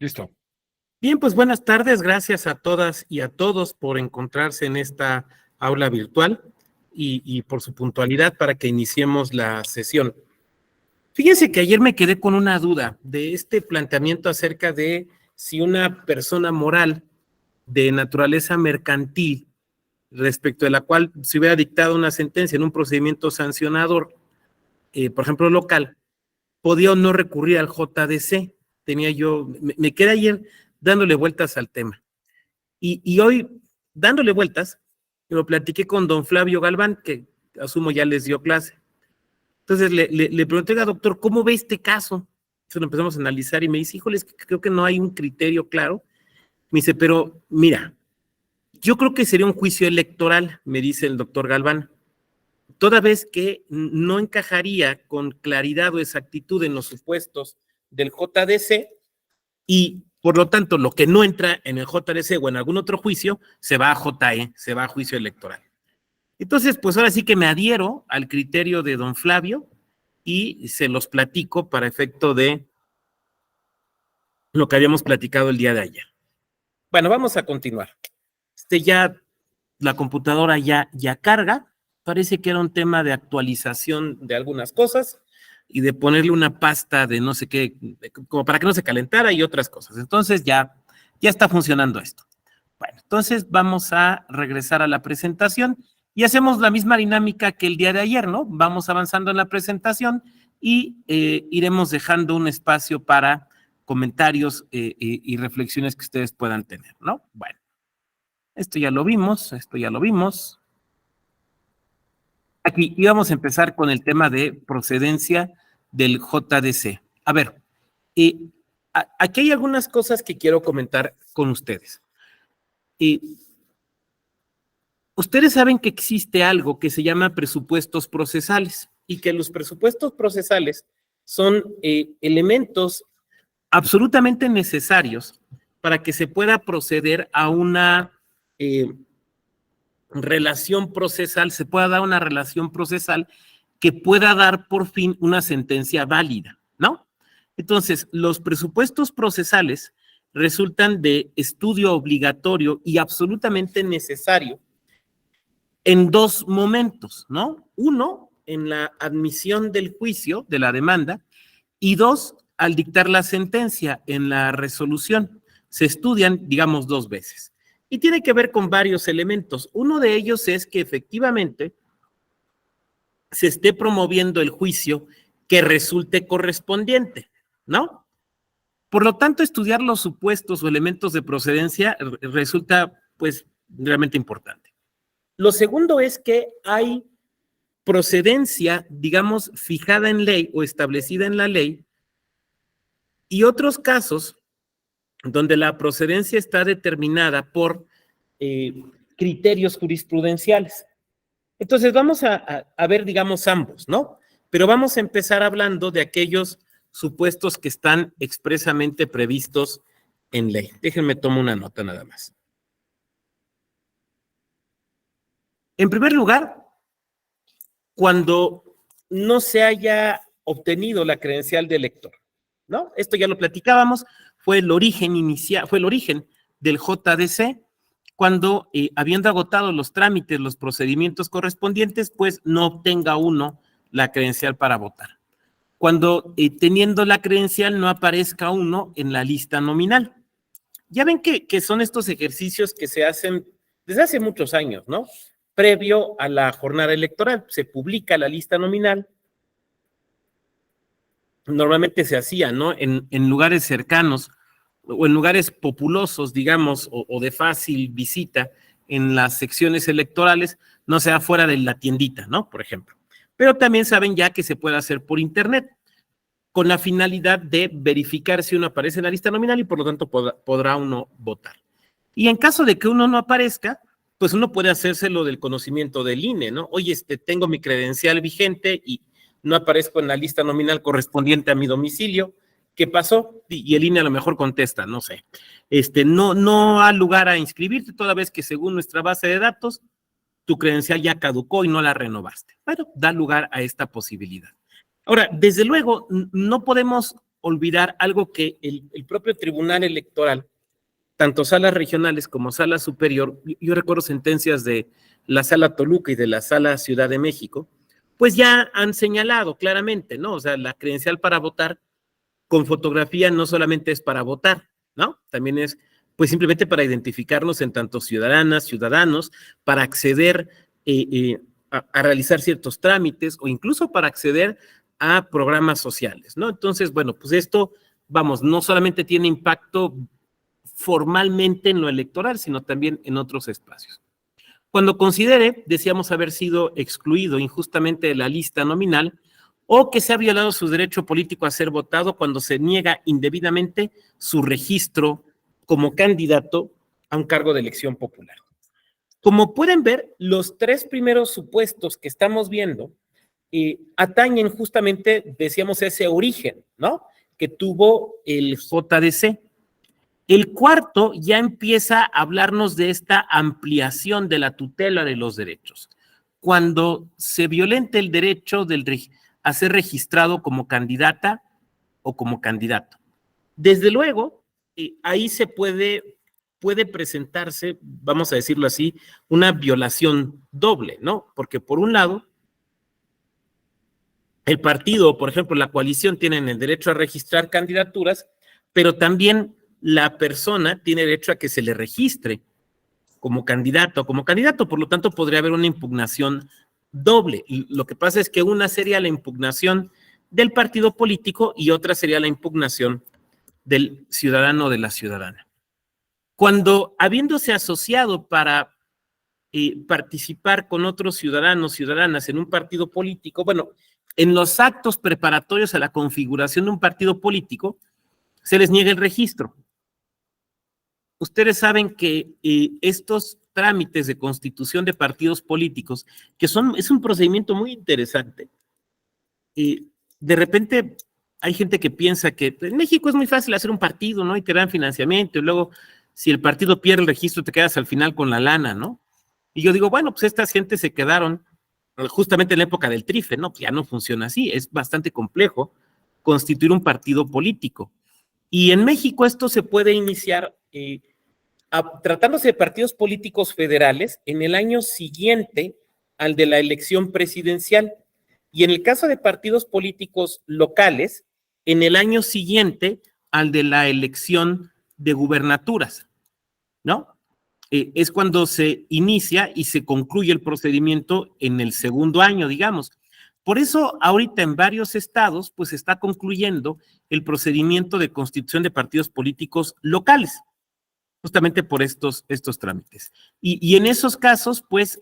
Listo. Bien, pues buenas tardes, gracias a todas y a todos por encontrarse en esta aula virtual y por su puntualidad para que iniciemos la sesión. Fíjense que ayer me quedé con una duda de este planteamiento acerca de si una persona moral de naturaleza mercantil, respecto de la cual se hubiera dictado una sentencia en un procedimiento sancionador, por ejemplo local, podía o no recurrir al JDC. Me quedé ayer dándole vueltas al tema. Y hoy, dándole vueltas, lo platiqué con don Flavio Galván, que asumo ya les dio clase. Entonces le pregunté, doctor, ¿cómo ve este caso? Entonces lo empezamos a analizar y me dice, híjoles, creo que no hay un criterio claro. Me dice, pero mira, yo creo que sería un juicio electoral, me dice el doctor Galván, toda vez que no encajaría con claridad o exactitud en los supuestos del JDC y por lo tanto lo que no entra en el JDC o en algún otro juicio se va a JE, se va a juicio electoral. Entonces, pues ahora sí que me adhiero al criterio de don Flavio y se los platico para efecto de lo que habíamos platicado el día de ayer. Bueno, vamos a continuar. Ya la computadora ya carga. Parece que era un tema de actualización de algunas cosas y de ponerle una pasta de no sé qué, como para que no se calentara y otras cosas. Entonces ya está funcionando esto. Bueno, entonces vamos a regresar a la presentación y hacemos la misma dinámica que el día de ayer, ¿no? Vamos avanzando en la presentación y iremos dejando un espacio para comentarios y reflexiones que ustedes puedan tener, ¿no? Bueno, esto ya lo vimos. Aquí íbamos a empezar con el tema de procedencia del JDC. A ver, aquí hay algunas cosas que quiero comentar con ustedes. Ustedes saben que existe algo que se llama presupuestos procesales y que los presupuestos procesales son elementos absolutamente necesarios para que se pueda proceder a una relación procesal, se pueda dar una relación procesal que pueda dar por fin una sentencia válida, ¿no? Entonces, los presupuestos procesales resultan de estudio obligatorio y absolutamente necesario en dos momentos, ¿no? Uno, en la admisión del juicio, de la demanda, y dos, al dictar la sentencia, en la resolución. Se estudian, digamos, dos veces. Y tiene que ver con varios elementos. Uno de ellos es que efectivamente se esté promoviendo el juicio que resulte correspondiente, ¿no? Por lo tanto, estudiar los supuestos o elementos de procedencia resulta, pues, realmente importante. Lo segundo es que hay procedencia, digamos, fijada en ley o establecida en la ley, y otros casos donde la procedencia está determinada por criterios jurisprudenciales. Entonces vamos a ver, digamos, ambos, ¿no? Pero vamos a empezar hablando de aquellos supuestos que están expresamente previstos en ley. Déjenme tomar una nota nada más. En primer lugar, cuando no se haya obtenido la credencial de elector, ¿no? Esto ya lo platicábamos, fue el origen del JDC, cuando habiendo agotado los trámites, los procedimientos correspondientes, pues no obtenga uno la credencial para votar. Cuando teniendo la credencial no aparezca uno en la lista nominal. Ya ven que son estos ejercicios que se hacen desde hace muchos años, ¿no? Previo a la jornada electoral, se publica la lista nominal. Normalmente se hacía, ¿no? En lugares cercanos o en lugares populosos, digamos, o de fácil visita en las secciones electorales, no sea fuera de la tiendita, ¿no? Por ejemplo. Pero también saben ya que se puede hacer por internet, con la finalidad de verificar si uno aparece en la lista nominal y por lo tanto podrá uno votar. Y en caso de que uno no aparezca, pues uno puede hacérselo del conocimiento del INE, ¿no? Oye, tengo mi credencial vigente y no aparezco en la lista nominal correspondiente a mi domicilio. ¿Qué pasó? Y el INE a lo mejor contesta, no sé. No ha lugar a inscribirte toda vez que según nuestra base de datos, tu credencial ya caducó y no la renovaste. Bueno, da lugar a esta posibilidad. Ahora, desde luego, no podemos olvidar algo que el propio Tribunal Electoral, tanto salas regionales como sala superior, yo recuerdo sentencias de la Sala Toluca y de la Sala Ciudad de México, pues ya han señalado claramente, ¿no? O sea, la credencial para votar con fotografía no solamente es para votar, ¿no? También es, pues simplemente para identificarnos en tanto ciudadanas, ciudadanos, para acceder a realizar ciertos trámites o incluso para acceder a programas sociales, ¿no? Entonces, bueno, pues esto, vamos, no solamente tiene impacto formalmente en lo electoral, sino también en otros espacios. Cuando considere, decíamos haber sido excluido injustamente de la lista nominal o que se ha violado su derecho político a ser votado cuando se niega indebidamente su registro como candidato a un cargo de elección popular. Como pueden ver, los tres primeros supuestos que estamos viendo atañen justamente, decíamos, ese origen, ¿no? Que tuvo el JDC. El cuarto ya empieza a hablarnos de esta ampliación de la tutela de los derechos. Cuando se violenta el derecho a ser registrado como candidata o como candidato. Desde luego, ahí se puede presentarse, vamos a decirlo así, una violación doble, ¿no? Porque por un lado, el partido, por ejemplo, la coalición tienen el derecho a registrar candidaturas, pero también la persona tiene derecho a que se le registre como candidato o como candidato, por lo tanto podría haber una impugnación doble. Y lo que pasa es que una sería la impugnación del partido político y otra sería la impugnación del ciudadano o de la ciudadana. Cuando habiéndose asociado para participar con otros ciudadanos, ciudadanas en un partido político, bueno, en los actos preparatorios a la configuración de un partido político, se les niega el registro. Ustedes saben que estos trámites de constitución de partidos políticos, que es un procedimiento muy interesante, de repente hay gente que piensa que en México es muy fácil hacer un partido, ¿no? Y te dan financiamiento, y luego si el partido pierde el registro te quedas al final con la lana, ¿no? Y yo digo, bueno, pues estas gentes se quedaron justamente en la época del trife, ¿no? Pues ya no funciona así, es bastante complejo constituir un partido político. Y en México esto se puede iniciar tratándose de partidos políticos federales en el año siguiente al de la elección presidencial. Y en el caso de partidos políticos locales, en el año siguiente al de la elección de gubernaturas, ¿no? Es cuando se inicia y se concluye el procedimiento en el segundo año, digamos. Por eso, ahorita en varios estados, pues está concluyendo el procedimiento de constitución de partidos políticos locales, justamente por estos trámites. Y en esos casos, pues,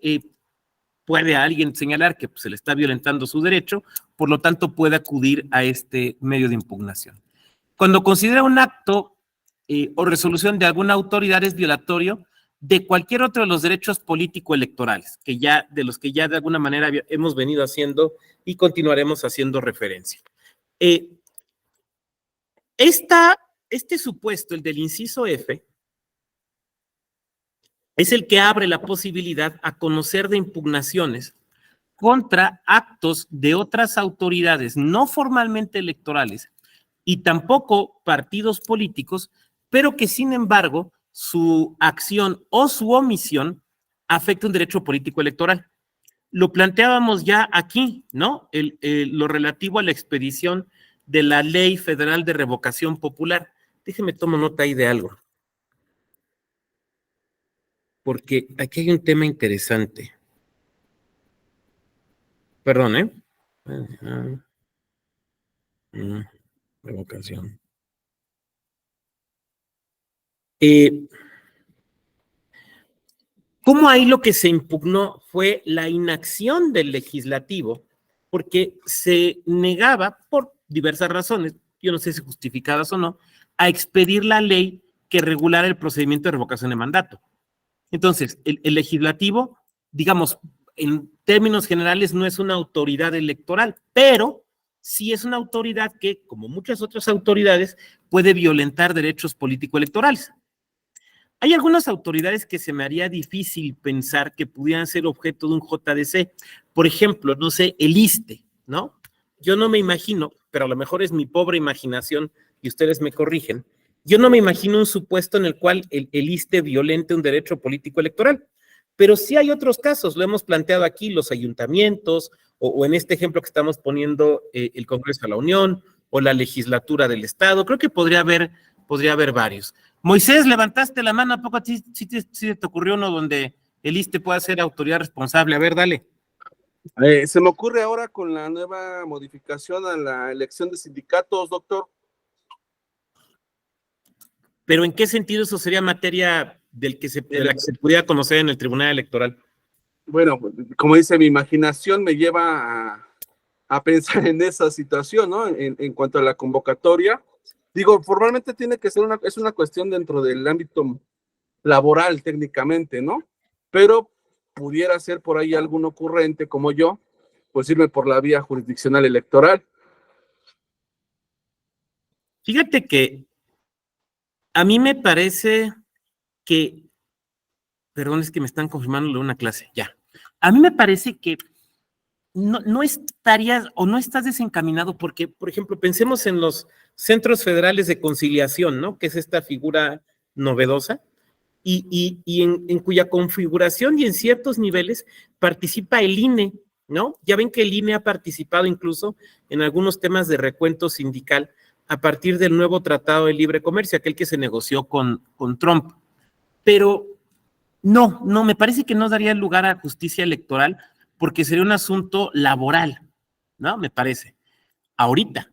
puede alguien señalar que pues, se le está violentando su derecho, por lo tanto puede acudir a este medio de impugnación. Cuando considera un acto o resolución de alguna autoridad es violatorio de cualquier otro de los derechos político-electorales, de los que ya de alguna manera hemos venido haciendo y continuaremos haciendo referencia. Este supuesto, el del inciso F, es el que abre la posibilidad a conocer de impugnaciones contra actos de otras autoridades no formalmente electorales y tampoco partidos políticos, pero que sin embargo su acción o su omisión afecta un derecho político electoral. Lo planteábamos ya aquí, ¿no? Lo relativo a la expedición de la Ley Federal de Revocación Popular. Déjeme tomar nota ahí de algo, porque aquí hay un tema interesante. Perdón, ¿eh? Revocación. ¿Cómo ahí lo que se impugnó fue la inacción del legislativo? Porque se negaba, por diversas razones, yo no sé si justificadas o no, a expedir la ley que regulara el procedimiento de revocación de mandato. Entonces, el legislativo, digamos, en términos generales no es una autoridad electoral, pero sí es una autoridad que, como muchas otras autoridades, puede violentar derechos político-electorales. Hay algunas autoridades que se me haría difícil pensar que pudieran ser objeto de un JDC. Por ejemplo, no sé, el ISSSTE, ¿no? Yo no me imagino pero a lo mejor es mi pobre imaginación y ustedes me corrigen, yo no me imagino un supuesto en el cual el ISSSTE violente un derecho político electoral, pero sí hay otros casos, lo hemos planteado aquí, los ayuntamientos, o en este ejemplo que estamos poniendo, el Congreso de la Unión, o la legislatura del Estado, creo que podría haber varios. Moisés, levantaste la mano, ¿a poco a ti sí te ocurrió uno donde el ISSSTE pueda ser autoridad responsable? A ver, dale. Se me ocurre ahora con la nueva modificación a la elección de sindicatos, doctor. ¿Pero en qué sentido eso sería materia de la que se pudiera conocer en el Tribunal Electoral? Bueno, como dice, mi imaginación me lleva a pensar en esa situación, ¿no? En cuanto a la convocatoria. Digo, formalmente tiene que ser es una cuestión dentro del ámbito laboral técnicamente, ¿no? Pero pudiera ser por ahí algún ocurrente como yo, pues irme por la vía jurisdiccional electoral. Fíjate que a mí me parece que, perdón, es que me están confirmando una clase, ya. A mí me parece que no estarías o no estás desencaminado porque, por ejemplo, pensemos en los centros federales de conciliación, ¿no? Que es esta figura novedosa y en cuya configuración y en ciertos niveles participa el INE, ¿no? Ya ven que el INE ha participado incluso en algunos temas de recuento sindical a partir del nuevo Tratado de Libre Comercio, aquel que se negoció con Trump. Pero no, me parece que no daría lugar a justicia electoral porque sería un asunto laboral, ¿no? Me parece. Ahorita,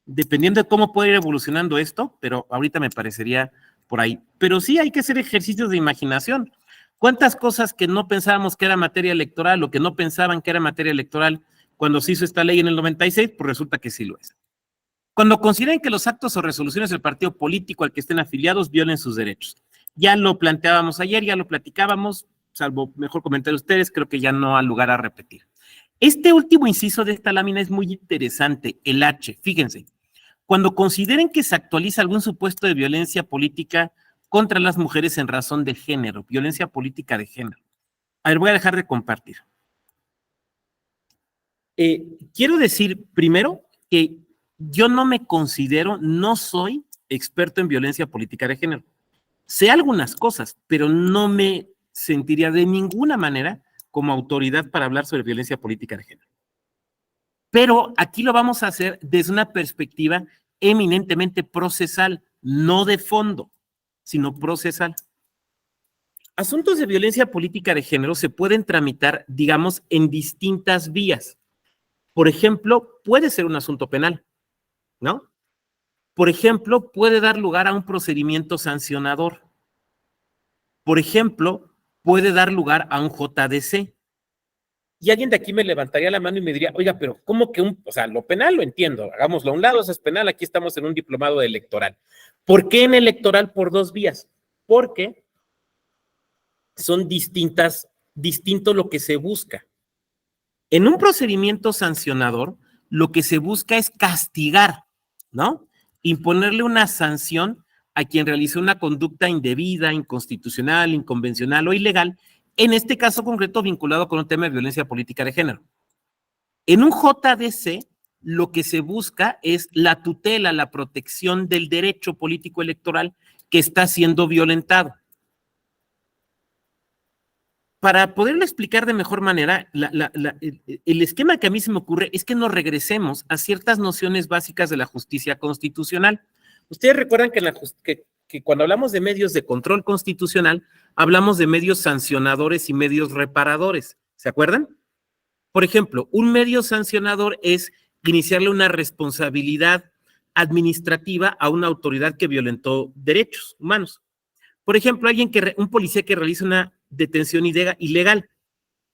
dependiendo de cómo puede ir evolucionando esto, pero ahorita me parecería por ahí. Pero sí hay que hacer ejercicios de imaginación. ¿Cuántas cosas que no pensábamos que era materia electoral o que no pensaban que era materia electoral cuando se hizo esta ley en el 96? Pues resulta que sí lo es. Cuando consideren que los actos o resoluciones del partido político al que estén afiliados violen sus derechos. Ya lo planteábamos ayer, ya lo platicábamos, salvo mejor comentario de ustedes, creo que ya no hay lugar a repetir. Este último inciso de esta lámina es muy interesante, el H, fíjense. Cuando consideren que se actualiza algún supuesto de violencia política contra las mujeres en razón de género, violencia política de género. A ver, voy a dejar de compartir. Quiero decir primero que yo no me considero, no soy experto en violencia política de género. Sé algunas cosas, pero no me sentiría de ninguna manera como autoridad para hablar sobre violencia política de género. Pero aquí lo vamos a hacer desde una perspectiva eminentemente procesal, no de fondo, sino procesal. Asuntos de violencia política de género se pueden tramitar, digamos, en distintas vías. Por ejemplo, puede ser un asunto penal, ¿no? Por ejemplo, puede dar lugar a un procedimiento sancionador. Por ejemplo, puede dar lugar a un JDC. Y alguien de aquí me levantaría la mano y me diría, oiga, pero ¿cómo que o sea, lo penal lo entiendo, hagámoslo a un lado, eso es penal, aquí estamos en un diplomado de electoral. ¿Por qué en electoral por dos vías? Porque son distinto lo que se busca. En un procedimiento sancionador, lo que se busca es castigar, ¿no? Imponerle una sanción a quien realizó una conducta indebida, inconstitucional, inconvencional o ilegal, en este caso concreto vinculado con un tema de violencia política de género. En un JDC, lo que se busca es la tutela, la protección del derecho político electoral que está siendo violentado. Para poderlo explicar de mejor manera, el esquema que a mí se me ocurre es que nos regresemos a ciertas nociones básicas de la justicia constitucional. Ustedes recuerdan que cuando hablamos de medios de control constitucional, hablamos de medios sancionadores y medios reparadores. ¿Se acuerdan? Por ejemplo, un medio sancionador es iniciarle una responsabilidad administrativa a una autoridad que violentó derechos humanos. Por ejemplo, un policía que realiza una detención ilegal.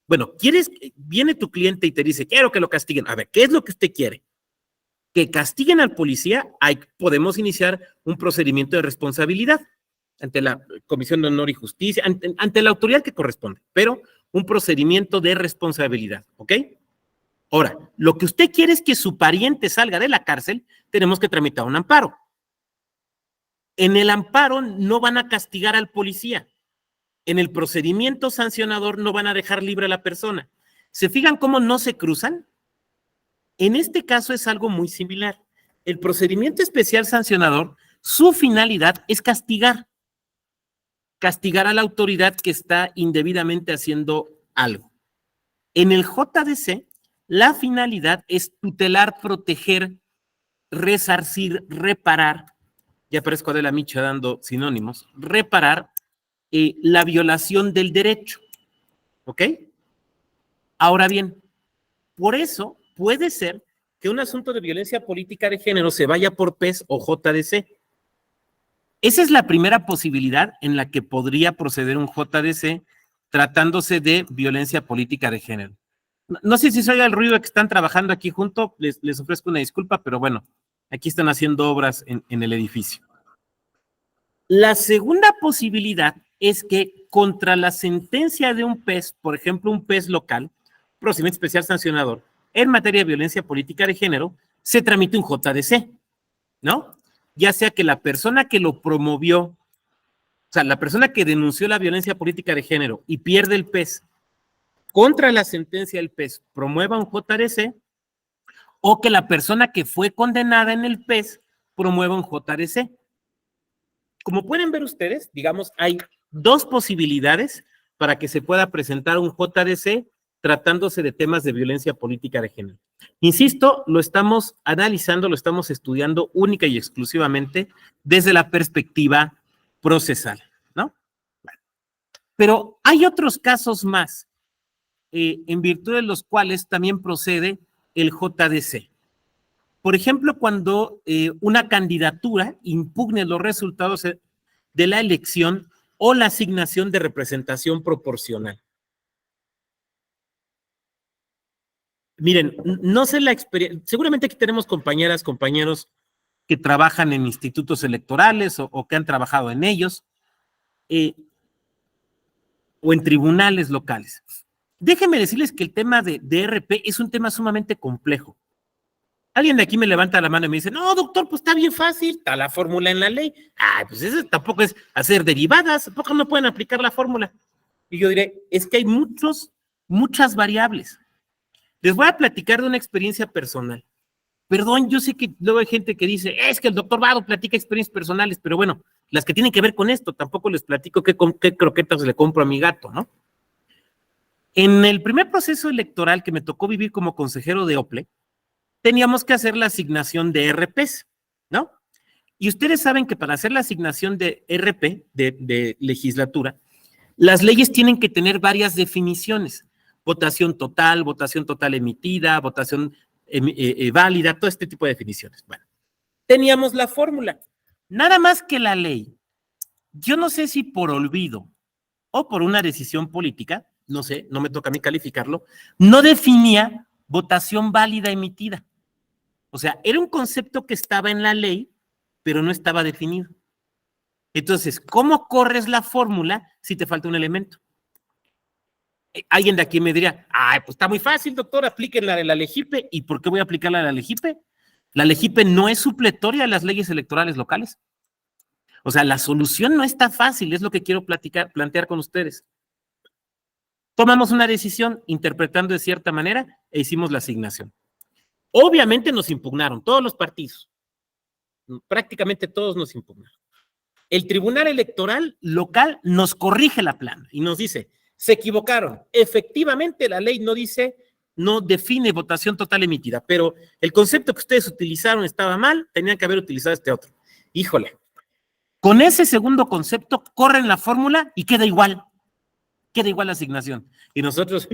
Bueno, viene tu cliente y te dice, quiero que lo castiguen. A ver, ¿qué es lo que usted quiere? Que castiguen al policía, podemos iniciar un procedimiento de responsabilidad ante la Comisión de Honor y Justicia, ante la autoridad que corresponde, pero un procedimiento de responsabilidad, ¿ok? Ahora, lo que usted quiere es que su pariente salga de la cárcel, tenemos que tramitar un amparo. En el amparo no van a castigar al policía. En el procedimiento sancionador no van a dejar libre a la persona. ¿Se fijan cómo no se cruzan? En este caso es algo muy similar. El procedimiento especial sancionador, su finalidad es castigar a la autoridad que está indebidamente haciendo algo. En el JDC, la finalidad es tutelar, proteger, resarcir, reparar, ya parezco de la Micha dando sinónimos, reparar la violación del derecho, ¿ok? Ahora bien, por eso puede ser que un asunto de violencia política de género se vaya por PES o JDC. Esa es la primera posibilidad en la que podría proceder un JDC tratándose de violencia política de género. No sé si se oye el ruido que están trabajando aquí junto, les ofrezco una disculpa, pero bueno, aquí están haciendo obras en el edificio. La segunda posibilidad es que contra la sentencia de un PES, por ejemplo, un PES local, procedimiento especial sancionador, en materia de violencia política de género, se tramite un JDC, ¿no? Ya sea que la persona que lo promovió, o sea, la persona que denunció la violencia política de género y pierde el PES, contra la sentencia del PES promueva un JDC, o que la persona que fue condenada en el PES promueva un JDC. Como pueden ver ustedes, digamos, hay dos posibilidades para que se pueda presentar un JDC tratándose de temas de violencia política de género. Insisto, lo estamos analizando, lo estamos estudiando única y exclusivamente desde la perspectiva procesal, ¿no? Pero hay otros casos más, en virtud de los cuales también procede el JDC. Por ejemplo, cuando una candidatura impugne los resultados de la elección o la asignación de representación proporcional. Miren, no sé la experiencia, seguramente aquí tenemos compañeras, compañeros que trabajan en institutos electorales o que han trabajado en ellos, o en tribunales locales. Déjenme decirles que el tema de RP es un tema sumamente complejo. Alguien de aquí me levanta la mano y me dice, no, doctor, pues está bien fácil, está la fórmula en la ley. Ah, pues eso tampoco es hacer derivadas, tampoco no pueden aplicar la fórmula. Y yo diré, es que hay muchas variables. Les voy a platicar de una experiencia personal. Perdón, yo sé que luego hay gente que dice, es que el doctor Vado platica experiencias personales, pero bueno, las que tienen que ver con esto, tampoco les platico qué croquetas le compro a mi gato, ¿no? En el primer proceso electoral que me tocó vivir como consejero de OPLE, teníamos que hacer la asignación de RPs, ¿no? Y ustedes saben que para hacer la asignación de RP, de legislatura, las leyes tienen que tener varias definiciones. Votación total emitida, votación válida, todo este tipo de definiciones. Bueno, teníamos la fórmula. Nada más que la ley, yo no sé si por olvido o por una decisión política, no sé, no me toca a mí calificarlo, no definía votación válida emitida. O sea, era un concepto que estaba en la ley, pero no estaba definido. Entonces, ¿cómo corres la fórmula si te falta un elemento? Alguien de aquí me diría, ay, pues está muy fácil, doctor, aplíquenla de la LEGIPE. ¿Y por qué voy a aplicarla de la LEGIPE? La LEGIPE no es supletoria a las leyes electorales locales. O sea, la solución no está fácil, es lo que quiero plantear con ustedes. Tomamos una decisión interpretando de cierta manera e hicimos la asignación. Obviamente nos impugnaron, todos los partidos, prácticamente todos nos impugnaron. El Tribunal Electoral local nos corrige la plana y nos dice, se equivocaron. Efectivamente, la ley no dice, no define votación total emitida, pero el concepto que ustedes utilizaron estaba mal, tenían que haber utilizado este otro. Híjole, con ese segundo concepto corren la fórmula y queda igual la asignación. Y nosotros,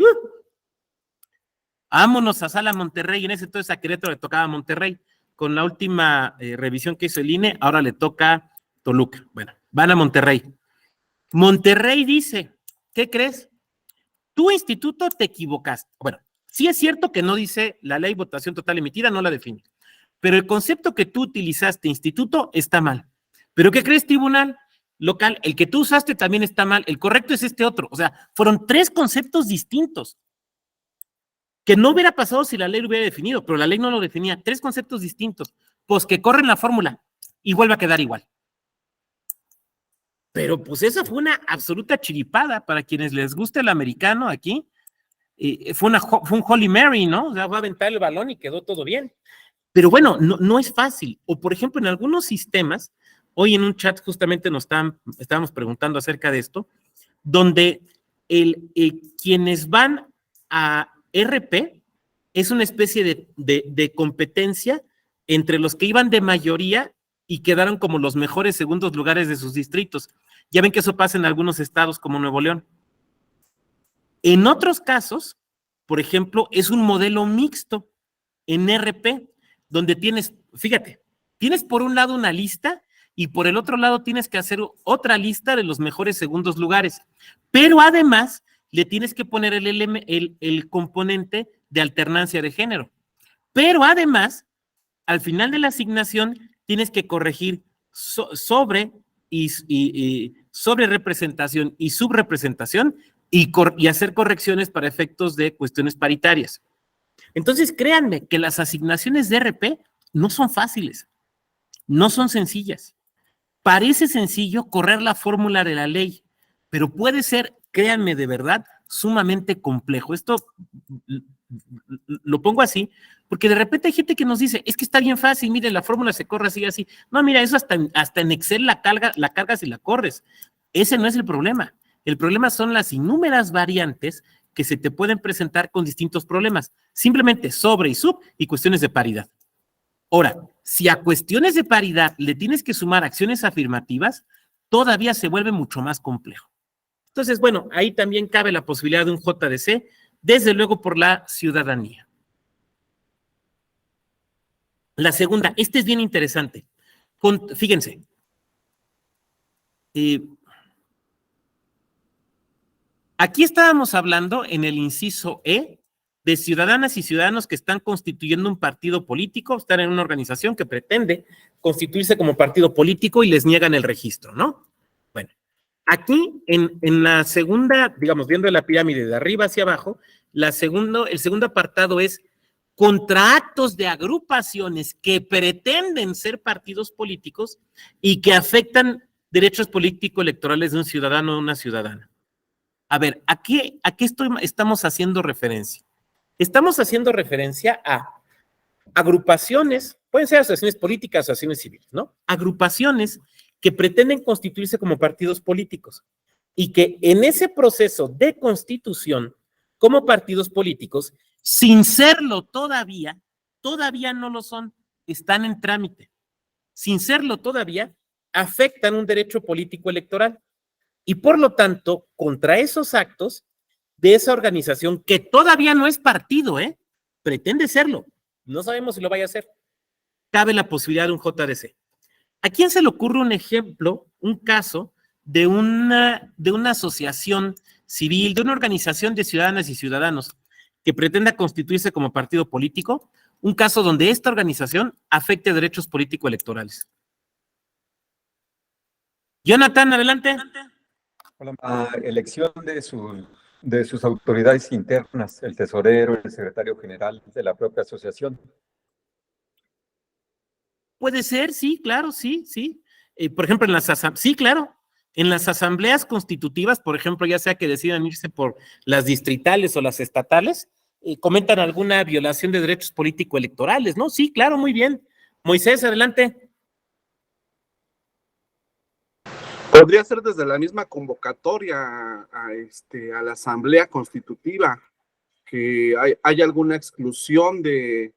vámonos a Sala Monterrey, en ese entonces a Querétaro le tocaba Monterrey, con la última revisión que hizo el INE, ahora le toca Toluca. Bueno, van a Monterrey. Monterrey dice, ¿qué crees? Tu instituto te equivocaste. Bueno, sí es cierto que no dice la ley votación total emitida, no la define, pero el concepto que tú utilizaste, instituto, está mal. ¿Pero qué crees, tribunal local? El que tú usaste también está mal, el correcto es este otro. O sea, fueron tres conceptos distintos que no hubiera pasado si la ley lo hubiera definido, pero la ley no lo definía. Tres conceptos distintos, pues que corren la fórmula y vuelve a quedar igual. Pero pues esa fue una absoluta chiripada para quienes les gusta el americano aquí. fue un Holy Mary, ¿no? O sea, va a aventar el balón y quedó todo bien. Pero bueno, no es fácil. O por ejemplo, en algunos sistemas, hoy en un chat justamente estábamos preguntando acerca de esto, donde quienes van a RP es una especie de competencia entre los que iban de mayoría y quedaron como los mejores segundos lugares de sus distritos. Ya ven que eso pasa en algunos estados como Nuevo León. En otros casos, por ejemplo, es un modelo mixto en RP, donde fíjate, tienes por un lado una lista y por el otro lado tienes que hacer otra lista de los mejores segundos lugares, pero además le tienes que poner el componente de alternancia de género, pero además, al final de la asignación, tienes que corregir sobre representación y subrepresentación y hacer correcciones para efectos de cuestiones paritarias. Entonces, créanme que las asignaciones de RP no son fáciles, no son sencillas. Parece sencillo correr la fórmula de la ley, pero puede ser, créanme de verdad, sumamente complejo. Esto lo pongo así, porque de repente hay gente que nos dice, es que está bien fácil, mire, la fórmula se corre así y así. No, mira, eso hasta en Excel la cargas y la corres. Ese no es el problema. El problema son las innúmeras variantes que se te pueden presentar con distintos problemas. Simplemente sobre y sub y cuestiones de paridad. Ahora, si a cuestiones de paridad le tienes que sumar acciones afirmativas, todavía se vuelve mucho más complejo. Entonces, bueno, ahí también cabe la posibilidad de un JDC, desde luego por la ciudadanía. La segunda, este es bien interesante. Fíjense, aquí estábamos hablando en el inciso E de ciudadanas y ciudadanos que están constituyendo un partido político, están en una organización que pretende constituirse como partido político y les niegan el registro, ¿no? Bueno, aquí en la segunda, digamos, viendo la pirámide de arriba hacia abajo, el segundo apartado es contra actos de agrupaciones que pretenden ser partidos políticos y que afectan derechos político-electorales de un ciudadano o una ciudadana. A ver, ¿a qué estamos haciendo referencia? Estamos haciendo referencia a agrupaciones, pueden ser asociaciones políticas, asociaciones civiles, ¿no? Agrupaciones que pretenden constituirse como partidos políticos y que en ese proceso de constitución como partidos políticos, sin serlo todavía no lo son, están en trámite. Sin serlo todavía, afectan un derecho político electoral. Y por lo tanto, contra esos actos de esa organización que todavía no es partido, pretende serlo, no sabemos si lo vaya a hacer, cabe la posibilidad de un JDC. ¿A quién se le ocurre un ejemplo, un caso de una asociación civil, de una organización de ciudadanas y ciudadanos que pretenda constituirse como partido político? Un caso donde esta organización afecte derechos político-electorales. Jonathan, adelante. La elección de sus autoridades internas, el tesorero, el secretario general de la propia asociación. Puede ser, sí, claro, sí. Por ejemplo, sí, claro, en las asambleas constitutivas, por ejemplo, ya sea que decidan irse por las distritales o las estatales, comentan alguna violación de derechos político-electorales, ¿no? Sí, claro, muy bien. Moisés, adelante. Podría ser desde la misma convocatoria a la asamblea constitutiva, que hay alguna exclusión de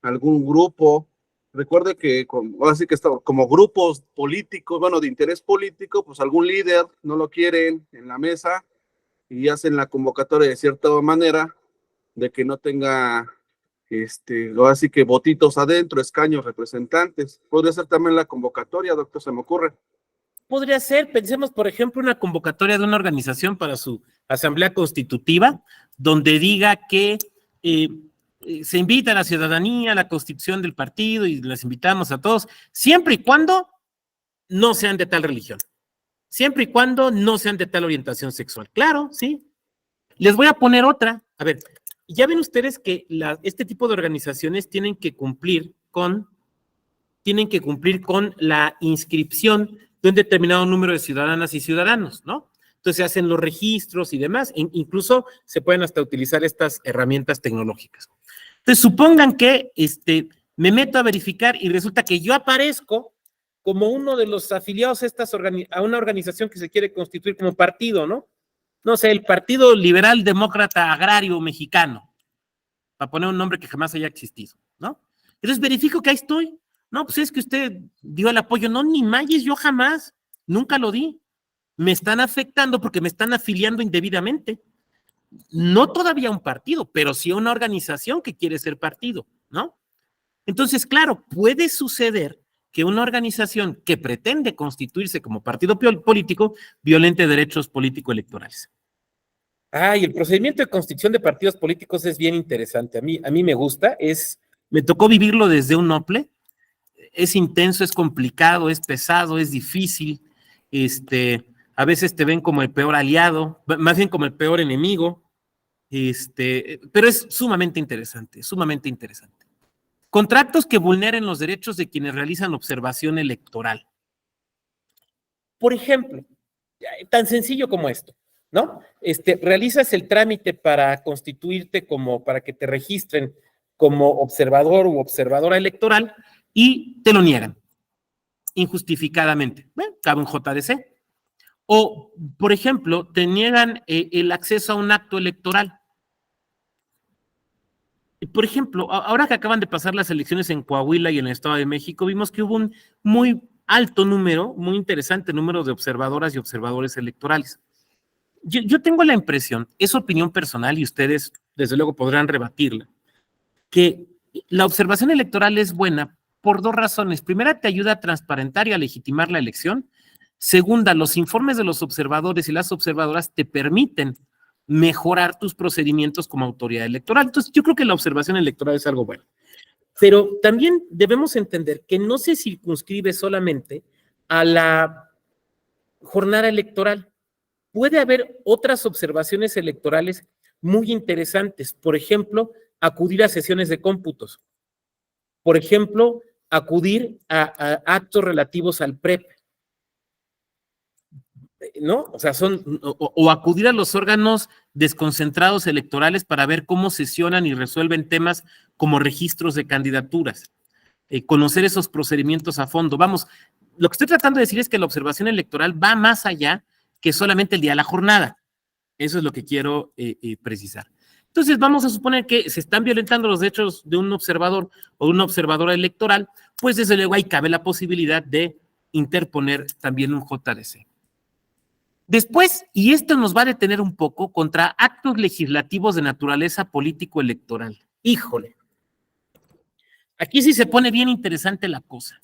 algún grupo. Recuerde que así que como grupos políticos, bueno, de interés político, pues algún líder no lo quieren en la mesa y hacen la convocatoria de cierta manera de que no tenga así que votitos adentro, escaños representantes. Podría ser también la convocatoria, doctor, se me ocurre. Podría ser, pensemos, por ejemplo, una convocatoria de una organización para su asamblea constitutiva, donde diga que se invita a la ciudadanía a la constitución del partido y les invitamos a todos, siempre y cuando no sean de tal religión, siempre y cuando no sean de tal orientación sexual. Claro, sí. Les voy a poner otra. A ver, ya ven ustedes que este tipo de organizaciones tienen que cumplir con la inscripción de un determinado número de ciudadanas y ciudadanos, ¿no? Entonces se hacen los registros y demás, incluso se pueden hasta utilizar estas herramientas tecnológicas. Entonces supongan que me meto a verificar y resulta que yo aparezco como uno de los afiliados a una organización que se quiere constituir como partido, ¿no? No sé, el Partido Liberal Demócrata Agrario Mexicano, para poner un nombre que jamás haya existido, ¿no? Entonces verifico que ahí estoy. No, pues es que usted dio el apoyo. No, ni mayes, yo jamás, nunca lo di. Me están afectando porque me están afiliando indebidamente. No todavía un partido, pero sí una organización que quiere ser partido, ¿no? Entonces, claro, puede suceder que una organización que pretende constituirse como partido político violente derechos político-electorales. Y el procedimiento de constitución de partidos políticos es bien interesante. A mí me gusta, me tocó vivirlo desde un OPLE. Es intenso, es complicado, es pesado, es difícil. A veces te ven como el peor aliado, más bien como el peor enemigo. Pero es sumamente interesante, sumamente interesante. Contratos que vulneren los derechos de quienes realizan observación electoral. Por ejemplo, tan sencillo como esto, ¿no? Realizas el trámite para constituirte para que te registren como observador u observadora electoral y te lo niegan injustificadamente. Cabe un JDC. O, por ejemplo, te niegan el acceso a un acto electoral. Por ejemplo, ahora que acaban de pasar las elecciones en Coahuila y en el Estado de México, vimos que hubo un muy alto número, muy interesante número de observadoras y observadores electorales. Yo tengo la impresión, es opinión personal y ustedes desde luego podrán rebatirla, que la observación electoral es buena por dos razones. Primera, te ayuda a transparentar y a legitimar la elección. Segunda, los informes de los observadores y las observadoras te permiten mejorar tus procedimientos como autoridad electoral. Entonces, yo creo que la observación electoral es algo bueno. Pero también debemos entender que no se circunscribe solamente a la jornada electoral. Puede haber otras observaciones electorales muy interesantes. Por ejemplo, acudir a sesiones de cómputos. Por ejemplo, acudir a actos relativos al PREP. ¿No? O sea, o acudir a los órganos desconcentrados electorales para ver cómo sesionan y resuelven temas como registros de candidaturas, conocer esos procedimientos a fondo. Vamos, lo que estoy tratando de decir es que la observación electoral va más allá que solamente el día de la jornada. Eso es lo que quiero precisar. Entonces, vamos a suponer que se están violentando los derechos de un observador o una observadora electoral, pues desde luego ahí cabe la posibilidad de interponer también un JDC. Después, y esto nos va a detener un poco, contra actos legislativos de naturaleza político-electoral. Híjole. Aquí sí se pone bien interesante la cosa.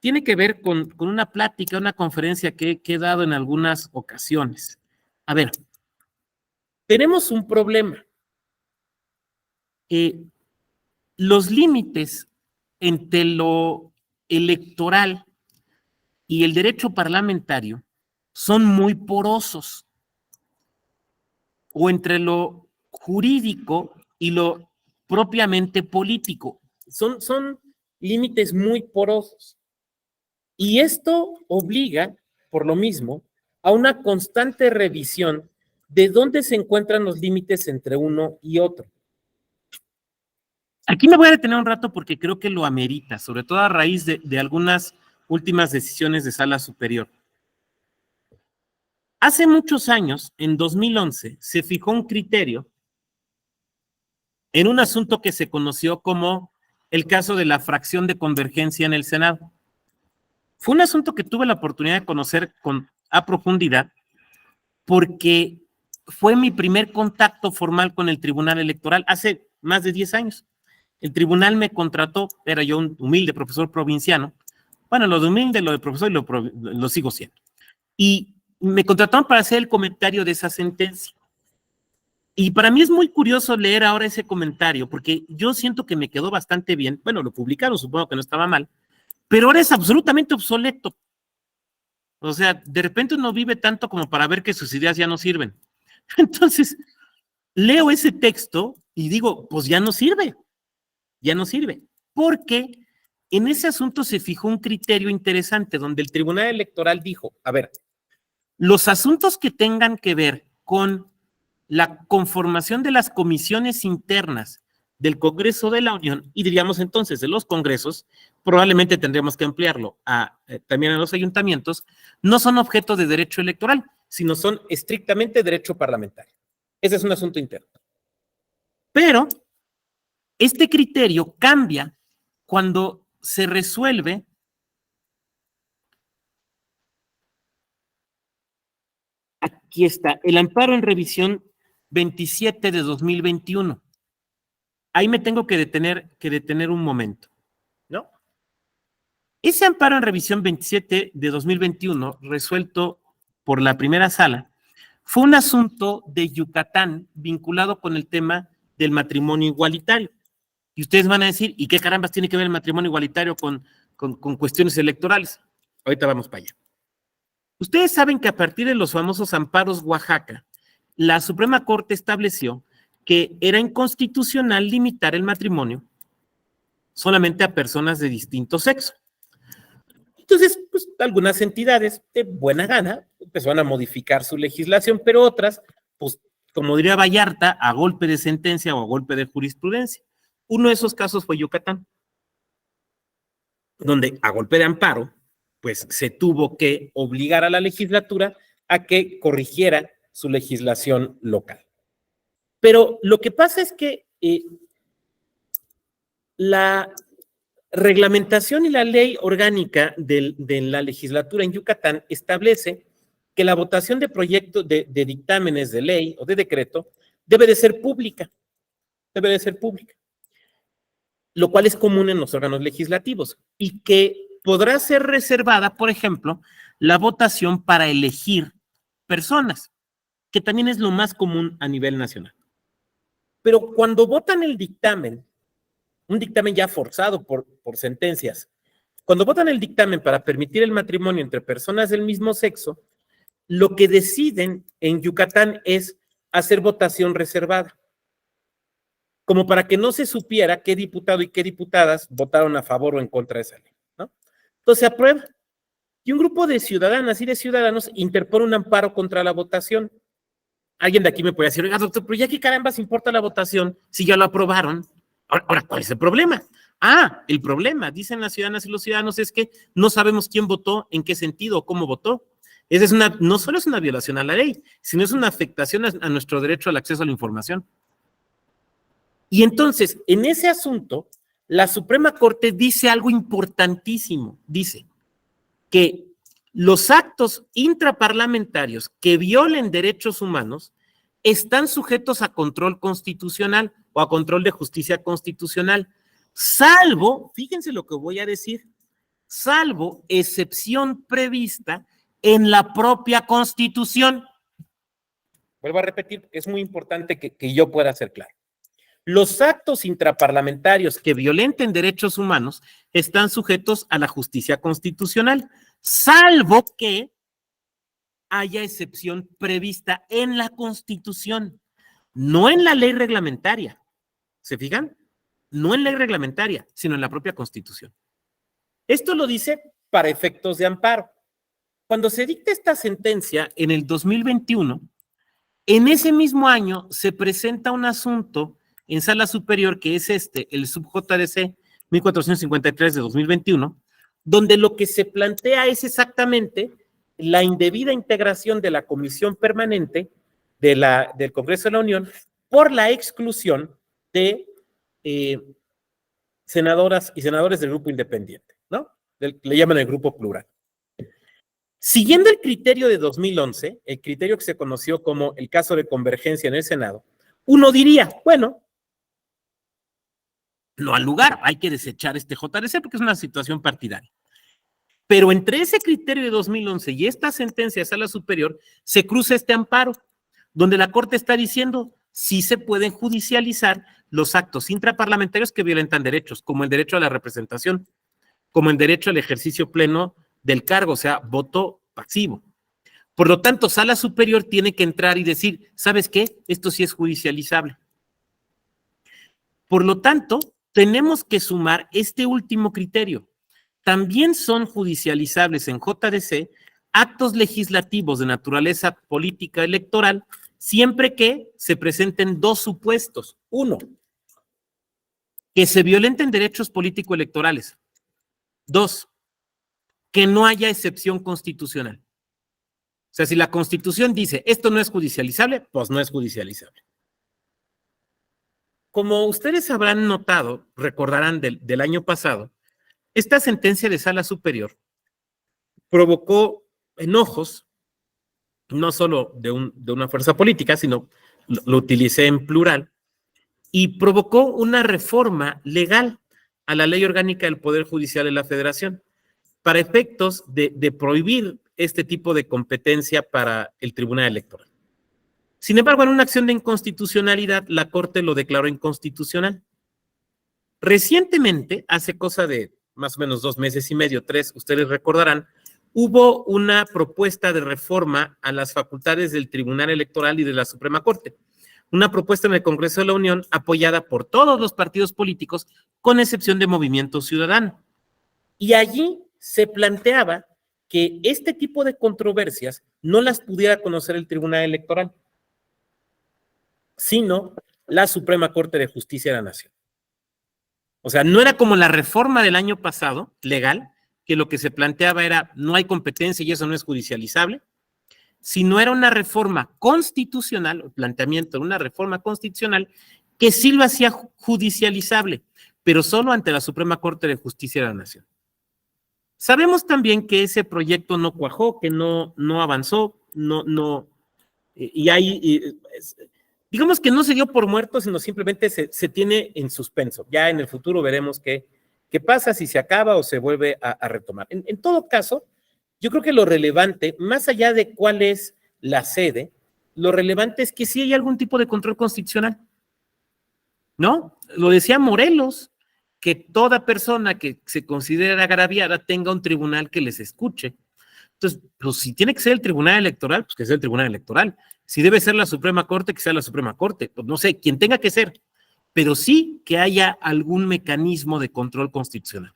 Tiene que ver con una plática, una conferencia que he dado en algunas ocasiones. A ver, tenemos un problema. Los límites entre lo electoral y el derecho parlamentario son muy porosos, o entre lo jurídico y lo propiamente político. Son límites muy porosos. Y esto obliga, por lo mismo, a una constante revisión de dónde se encuentran los límites entre uno y otro. Aquí me voy a detener un rato porque creo que lo amerita, sobre todo a raíz de algunas últimas decisiones de sala superior. Hace muchos años, en 2011, se fijó un criterio en un asunto que se conoció como el caso de la fracción de convergencia en el Senado. Fue un asunto que tuve la oportunidad de conocer a profundidad porque fue mi primer contacto formal con el Tribunal Electoral hace más de 10 años. El tribunal me contrató, era yo un humilde profesor provinciano. Bueno, lo de humilde, lo de profesor, lo sigo siendo. Y me contrataron para hacer el comentario de esa sentencia. Y para mí es muy curioso leer ahora ese comentario, porque yo siento que me quedó bastante bien. Bueno, lo publicaron, supongo que no estaba mal, pero ahora es absolutamente obsoleto. O sea, de repente uno vive tanto como para ver que sus ideas ya no sirven. Entonces, leo ese texto y digo, pues ya no sirve, porque en ese asunto se fijó un criterio interesante donde el Tribunal Electoral dijo, a ver, Los asuntos que tengan que ver con la conformación de las comisiones internas del Congreso de la Unión, y diríamos entonces de los congresos, probablemente tendríamos que ampliarlo también a los ayuntamientos, no son objeto de derecho electoral, sino son estrictamente derecho parlamentario. Ese es un asunto interno. Pero este criterio cambia cuando se resuelve aquí está, el amparo en revisión 27 de 2021. Ahí me tengo que detener un momento, ¿no? Ese amparo en revisión 27 de 2021, resuelto por la primera sala, fue un asunto de Yucatán vinculado con el tema del matrimonio igualitario. Y ustedes van a decir, ¿y qué carambas tiene que ver el matrimonio igualitario con cuestiones electorales? Ahorita vamos para allá. Ustedes saben que a partir de los famosos amparos Oaxaca, la Suprema Corte estableció que era inconstitucional limitar el matrimonio solamente a personas de distinto sexo. Entonces, pues, algunas entidades de buena gana empezaron a modificar su legislación, pero otras, pues, como diría Vallarta, a golpe de sentencia o a golpe de jurisprudencia. Uno de esos casos fue Yucatán, donde a golpe de amparo, pues se tuvo que obligar a la legislatura a que corrigiera su legislación local. Pero lo que pasa es que la reglamentación y la ley orgánica de la legislatura en Yucatán establece que la votación de proyectos de dictámenes de ley o de decreto debe de ser pública, lo cual es común en los órganos legislativos y que podrá ser reservada, por ejemplo, la votación para elegir personas, que también es lo más común a nivel nacional. Pero cuando votan el dictamen, un dictamen ya forzado por sentencias, cuando votan el dictamen para permitir el matrimonio entre personas del mismo sexo, lo que deciden en Yucatán es hacer votación reservada, como para que no se supiera qué diputado y qué diputadas votaron a favor o en contra de esa ley, ¿no? Entonces se aprueba. Y un grupo de ciudadanas y de ciudadanos interpone un amparo contra la votación. Alguien de aquí me puede decir, oiga, doctor, pero ya qué carambas importa la votación si ya lo aprobaron. Ahora, ¿cuál es el problema? El problema, dicen las ciudadanas y los ciudadanos, es que no sabemos quién votó, en qué sentido o cómo votó. Esa es no solo es una violación a la ley, sino es una afectación a nuestro derecho al acceso a la información. Y entonces, en ese asunto, la Suprema Corte dice algo importantísimo. Dice que los actos intraparlamentarios que violen derechos humanos están sujetos a control constitucional o a control de justicia constitucional, salvo, fíjense lo que voy a decir, salvo excepción prevista en la propia Constitución. Vuelvo a repetir, es muy importante que yo pueda ser claro. Los actos intraparlamentarios que violenten derechos humanos están sujetos a la justicia constitucional, salvo que haya excepción prevista en la Constitución, no en la ley reglamentaria. ¿Se fijan? No en ley reglamentaria, sino en la propia Constitución. Esto lo dice para efectos de amparo. Cuando se dicta esta sentencia en el 2021, en ese mismo año se presenta un asunto en sala superior que es el sub-JDC 1453 de 2021, donde lo que se plantea es exactamente la indebida integración de la comisión permanente del Congreso de la Unión por la exclusión de senadoras y senadores del grupo independiente, ¿no? Le llaman el grupo plural. Siguiendo el criterio de 2011, el criterio que se conoció como el caso de convergencia en el Senado, uno diría, bueno, no al lugar, hay que desechar este JDC porque es una situación partidaria. Pero entre ese criterio de 2011 y esta sentencia de sala superior, se cruza este amparo, donde la Corte está diciendo sí se pueden judicializar los actos intraparlamentarios que violentan derechos, como el derecho a la representación, como el derecho al ejercicio pleno del cargo, o sea, voto pasivo. Por lo tanto, sala superior tiene que entrar y decir, ¿sabes qué? Esto sí es judicializable. Por lo tanto, tenemos que sumar este último criterio. También son judicializables en JDC actos legislativos de naturaleza política electoral siempre que se presenten dos supuestos. Uno, que se violenten derechos político-electorales. Dos, que no haya excepción constitucional. O sea, si la Constitución dice esto no es judicializable, pues no es judicializable. Como ustedes habrán notado, recordarán del año pasado, esta sentencia de Sala Superior provocó enojos, no solo de una fuerza política, sino lo utilicé en plural, y provocó una reforma legal a la Ley Orgánica del Poder Judicial de la Federación para efectos de prohibir este tipo de competencia para el Tribunal Electoral. Sin embargo, en una acción de inconstitucionalidad, la Corte lo declaró inconstitucional. Recientemente, hace cosa de más o menos 2 meses y medio, 3, ustedes recordarán, hubo una propuesta de reforma a las facultades del Tribunal Electoral y de la Suprema Corte. Una propuesta en el Congreso de la Unión apoyada por todos los partidos políticos, con excepción de Movimiento Ciudadano. Y allí se planteaba que este tipo de controversias no las pudiera conocer el Tribunal Electoral, sino la Suprema Corte de Justicia de la Nación. O sea, no era como la reforma del año pasado, legal, que lo que se planteaba era no hay competencia y eso no es judicializable, sino era una reforma constitucional, el planteamiento de una reforma constitucional que sí lo hacía judicializable, pero solo ante la Suprema Corte de Justicia de la Nación. Sabemos también que ese proyecto no cuajó, que no avanzó, digamos que no se dio por muerto, sino simplemente se tiene en suspenso. Ya en el futuro veremos qué pasa, si se acaba o se vuelve a retomar. En todo caso, yo creo que lo relevante, más allá de cuál es la sede, lo relevante es que sí hay algún tipo de control constitucional, ¿no? Lo decía Morelos, que toda persona que se considere agraviada tenga un tribunal que les escuche. Entonces, pues si tiene que ser el Tribunal Electoral, pues que sea el Tribunal Electoral. Si debe ser la Suprema Corte, que sea la Suprema Corte. Pues no sé, quien tenga que ser, pero sí que haya algún mecanismo de control constitucional.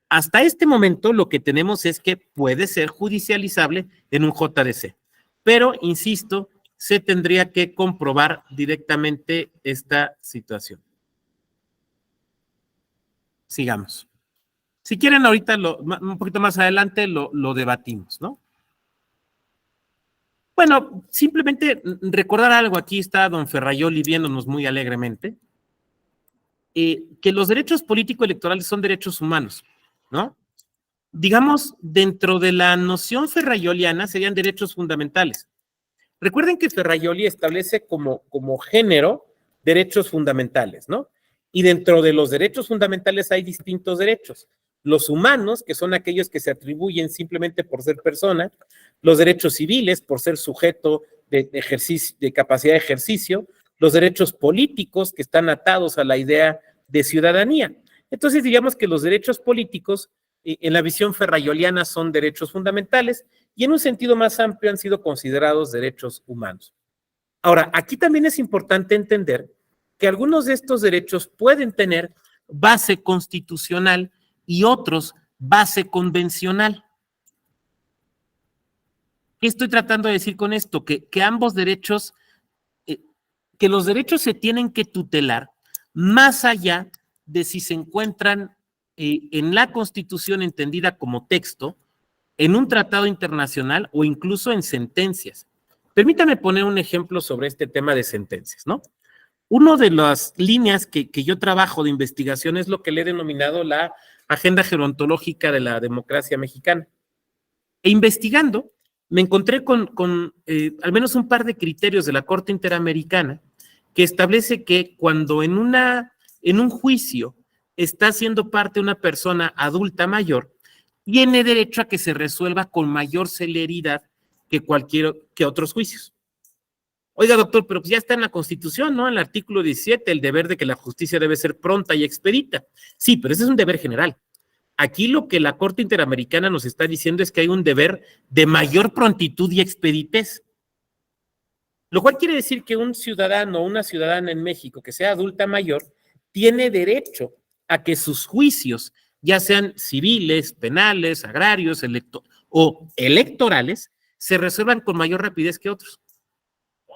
Hasta este momento lo que tenemos es que puede ser judicializable en un JDC, pero, insisto, se tendría que comprobar directamente esta situación. Sigamos. Si quieren, ahorita un poquito más adelante lo debatimos, ¿no? Bueno, simplemente recordar algo. Aquí está don Ferraioli viéndonos muy alegremente, que los derechos político-electorales son derechos humanos, ¿no? Digamos, dentro de la noción ferraioliana serían derechos fundamentales. Recuerden que Ferraioli establece como género derechos fundamentales, ¿no? Y dentro de los derechos fundamentales hay distintos derechos. Los humanos, que son aquellos que se atribuyen simplemente por ser persona, los derechos civiles, por ser sujeto de capacidad de ejercicio, los derechos políticos, que están atados a la idea de ciudadanía. Entonces, digamos que los derechos políticos, en la visión ferraioliana, son derechos fundamentales y en un sentido más amplio han sido considerados derechos humanos. Ahora, aquí también es importante entender que algunos de estos derechos pueden tener base constitucional y otros base convencional. ¿Qué estoy tratando de decir con esto? Que ambos derechos, que los derechos se tienen que tutelar más allá de si se encuentran en la Constitución entendida como texto, en un tratado internacional o incluso en sentencias. Permítame poner un ejemplo sobre este tema de sentencias, ¿no? Una de las líneas que yo trabajo de investigación es lo que le he denominado la agenda gerontológica de la democracia mexicana. E investigando, me encontré con al menos un par de criterios de la Corte Interamericana que establece que cuando en un juicio está siendo parte una persona adulta mayor, tiene derecho a que se resuelva con mayor celeridad que otros juicios. Oiga, doctor, pero pues ya está en la Constitución, ¿no? En el artículo 17, el deber de que la justicia debe ser pronta y expedita. Sí, pero ese es un deber general. Aquí lo que la Corte Interamericana nos está diciendo es que hay un deber de mayor prontitud y expeditez. Lo cual quiere decir que un ciudadano o una ciudadana en México que sea adulta mayor tiene derecho a que sus juicios, ya sean civiles, penales, agrarios, o electorales se resuelvan con mayor rapidez que otros.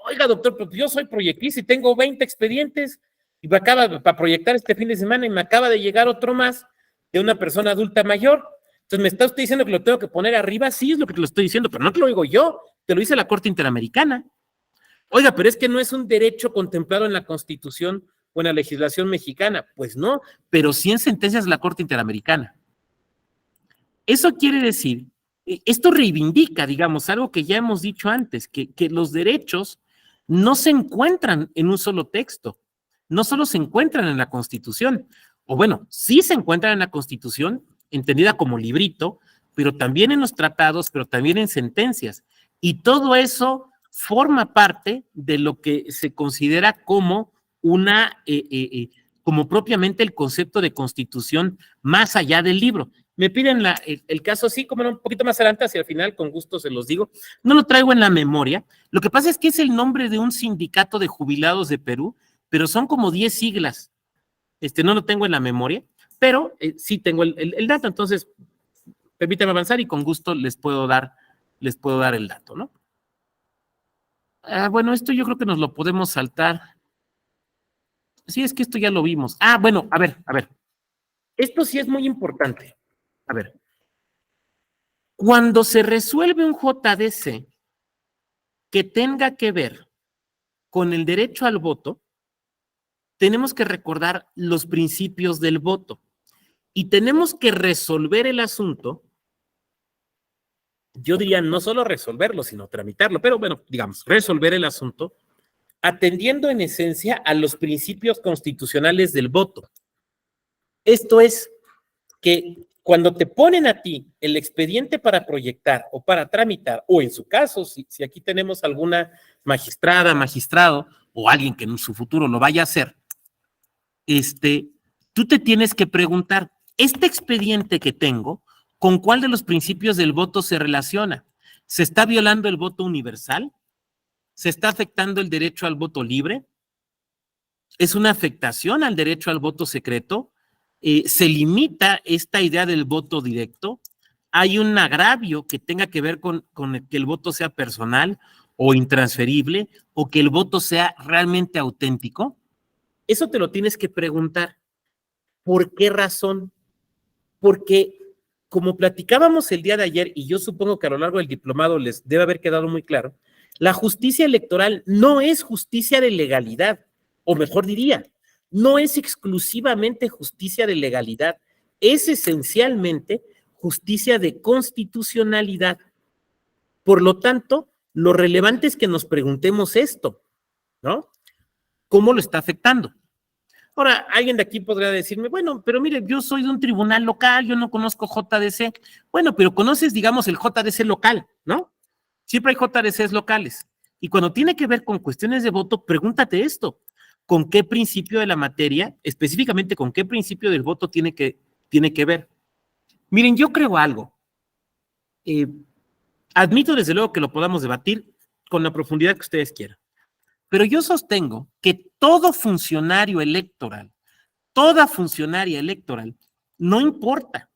Oiga, doctor, pero yo soy proyectista y tengo 20 expedientes y me acaba para proyectar este fin de semana y me acaba de llegar otro más de una persona adulta mayor. Entonces, ¿me está usted diciendo que lo tengo que poner arriba? Sí, es lo que te lo estoy diciendo, pero no te lo digo yo, te lo dice la Corte Interamericana. Oiga, pero es que no es un derecho contemplado en la Constitución o en la legislación mexicana. Pues no, pero sí en sentencias de la Corte Interamericana. Eso quiere decir, esto reivindica, digamos, algo que ya hemos dicho antes, que los derechos no se encuentran en un solo texto, no solo se encuentran en la Constitución, o bueno, sí se encuentran en la Constitución, entendida como librito, pero también en los tratados, pero también en sentencias. Y todo eso forma parte de lo que se considera como como propiamente el concepto de constitución más allá del libro. Me piden el caso así, como un poquito más adelante, hacia el final, con gusto se los digo. No lo traigo en la memoria. Lo que pasa es que es el nombre de un sindicato de jubilados de Perú, pero son como 10 siglas. No lo tengo en la memoria, pero sí tengo el dato. Entonces, permítame avanzar y con gusto les puedo dar el dato, ¿no? Bueno, esto yo creo que nos lo podemos saltar. Sí, es que esto ya lo vimos. Bueno, a ver. Esto sí es muy importante. A ver. Cuando se resuelve un JDC que tenga que ver con el derecho al voto, tenemos que recordar los principios del voto y tenemos que resolver el asunto. Yo diría no solo resolverlo, sino tramitarlo, pero bueno, digamos, resolver el asunto atendiendo en esencia a los principios constitucionales del voto. Esto es que cuando te ponen a ti el expediente para proyectar o para tramitar, o en su caso, si aquí tenemos alguna magistrada, magistrado, o alguien que en su futuro lo vaya a hacer, tú te tienes que preguntar, ¿este expediente que tengo, con cuál de los principios del voto se relaciona? ¿Se está violando el voto universal? ¿Se está afectando el derecho al voto libre? ¿Es una afectación al derecho al voto secreto? ¿Se limita esta idea del voto directo? ¿Hay un agravio que tenga que ver con que el voto sea personal o intransferible o que el voto sea realmente auténtico? Eso te lo tienes que preguntar. ¿Por qué razón? Porque, como platicábamos el día de ayer, y yo supongo que a lo largo del diplomado les debe haber quedado muy claro, la justicia electoral no es justicia de legalidad, o mejor diría, no es exclusivamente justicia de legalidad, es esencialmente justicia de constitucionalidad. Por lo tanto, lo relevante es que nos preguntemos esto, ¿no? ¿Cómo lo está afectando? Ahora, alguien de aquí podría decirme, bueno, pero mire, yo soy de un tribunal local, yo no conozco JDC. Bueno, pero conoces, digamos, el JDC local, ¿no? Siempre hay JDCs locales. Y cuando tiene que ver con cuestiones de voto, pregúntate esto. ¿Con qué principio de la materia, específicamente con qué principio del voto tiene que ver? Miren, yo creo algo. Admito desde luego que lo podamos debatir con la profundidad que ustedes quieran. Pero yo sostengo que todo funcionario electoral, toda funcionaria electoral, no importa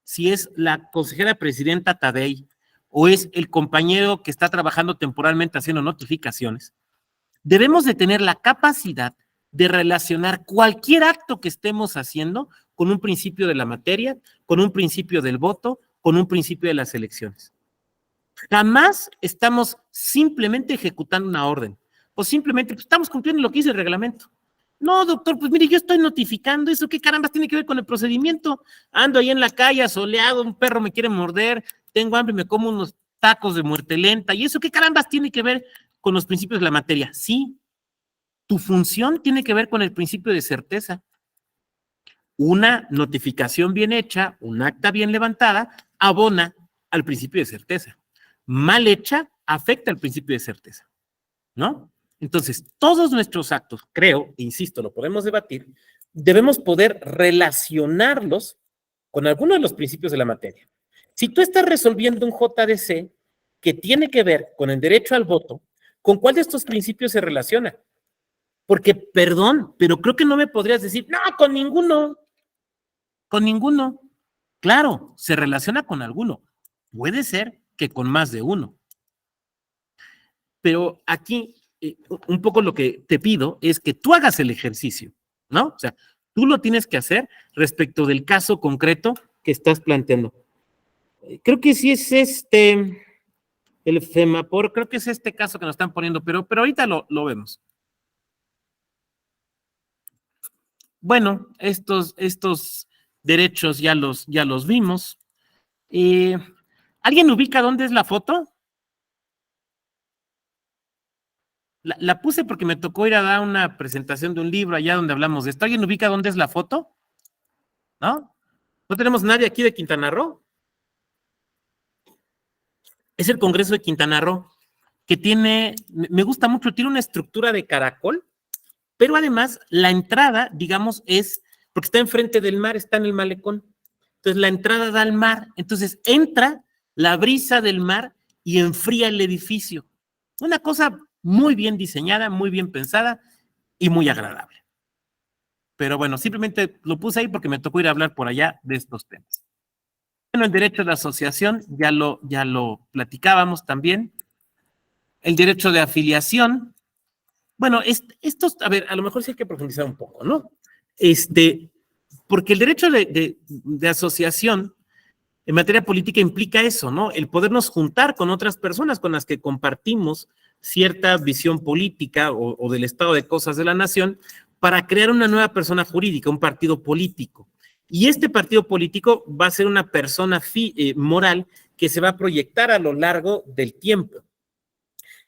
si es la consejera presidenta Tadei o es el compañero que está trabajando temporalmente haciendo notificaciones, debemos de tener la capacidad de relacionar cualquier acto que estemos haciendo con un principio de la materia, con un principio del voto, con un principio de las elecciones. Jamás estamos simplemente ejecutando una orden o simplemente pues, estamos cumpliendo lo que dice el reglamento. No, doctor, pues mire, yo estoy notificando eso, ¿qué carambas tiene que ver con el procedimiento? Ando ahí en la calle asoleado, un perro me quiere morder, tengo hambre y me como unos tacos de muerte lenta, ¿y eso qué carambas tiene que ver con los principios de la materia? Sí, tu función tiene que ver con el principio de certeza. Una notificación bien hecha, un acta bien levantada, abona al principio de certeza. Mal hecha, afecta al principio de certeza, ¿no? Entonces, todos nuestros actos, creo, insisto, lo podemos debatir, debemos poder relacionarlos con alguno de los principios de la materia. Si tú estás resolviendo un JDC que tiene que ver con el derecho al voto, ¿con cuál de estos principios se relaciona? Porque, perdón, pero creo que no me podrías decir, no, con ninguno. Con ninguno. Claro, se relaciona con alguno. Puede ser que con más de uno. Pero aquí, un poco lo que te pido es que tú hagas el ejercicio, ¿no? O sea, tú lo tienes que hacer respecto del caso concreto que estás planteando. Creo que sí es el FEMAPOR, creo que es este caso que nos están poniendo, pero ahorita lo vemos. Bueno, estos derechos ya los vimos. ¿Alguien ubica dónde es la foto? La puse porque me tocó ir a dar una presentación de un libro allá donde hablamos de esto. ¿Alguien ubica dónde es la foto? ¿No? ¿No tenemos nadie aquí de Quintana Roo? Es el Congreso de Quintana Roo, que me gusta mucho, tiene una estructura de caracol, pero además la entrada, digamos, porque está enfrente del mar, está en el malecón. Entonces la entrada da al mar, entonces entra la brisa del mar y enfría el edificio. Una cosa muy bien diseñada, muy bien pensada y muy agradable. Pero bueno, simplemente lo puse ahí porque me tocó ir a hablar por allá de estos temas. Bueno, el derecho de asociación, ya lo platicábamos también. El derecho de afiliación. Bueno, estos, a ver, a lo mejor sí hay que profundizar un poco, ¿no? Porque el derecho de asociación en materia política implica eso, ¿no? El podernos juntar con otras personas con las que compartimos cierta visión política o del estado de cosas de la nación para crear una nueva persona jurídica, un partido político. Y este partido político va a ser una persona moral que se va a proyectar a lo largo del tiempo.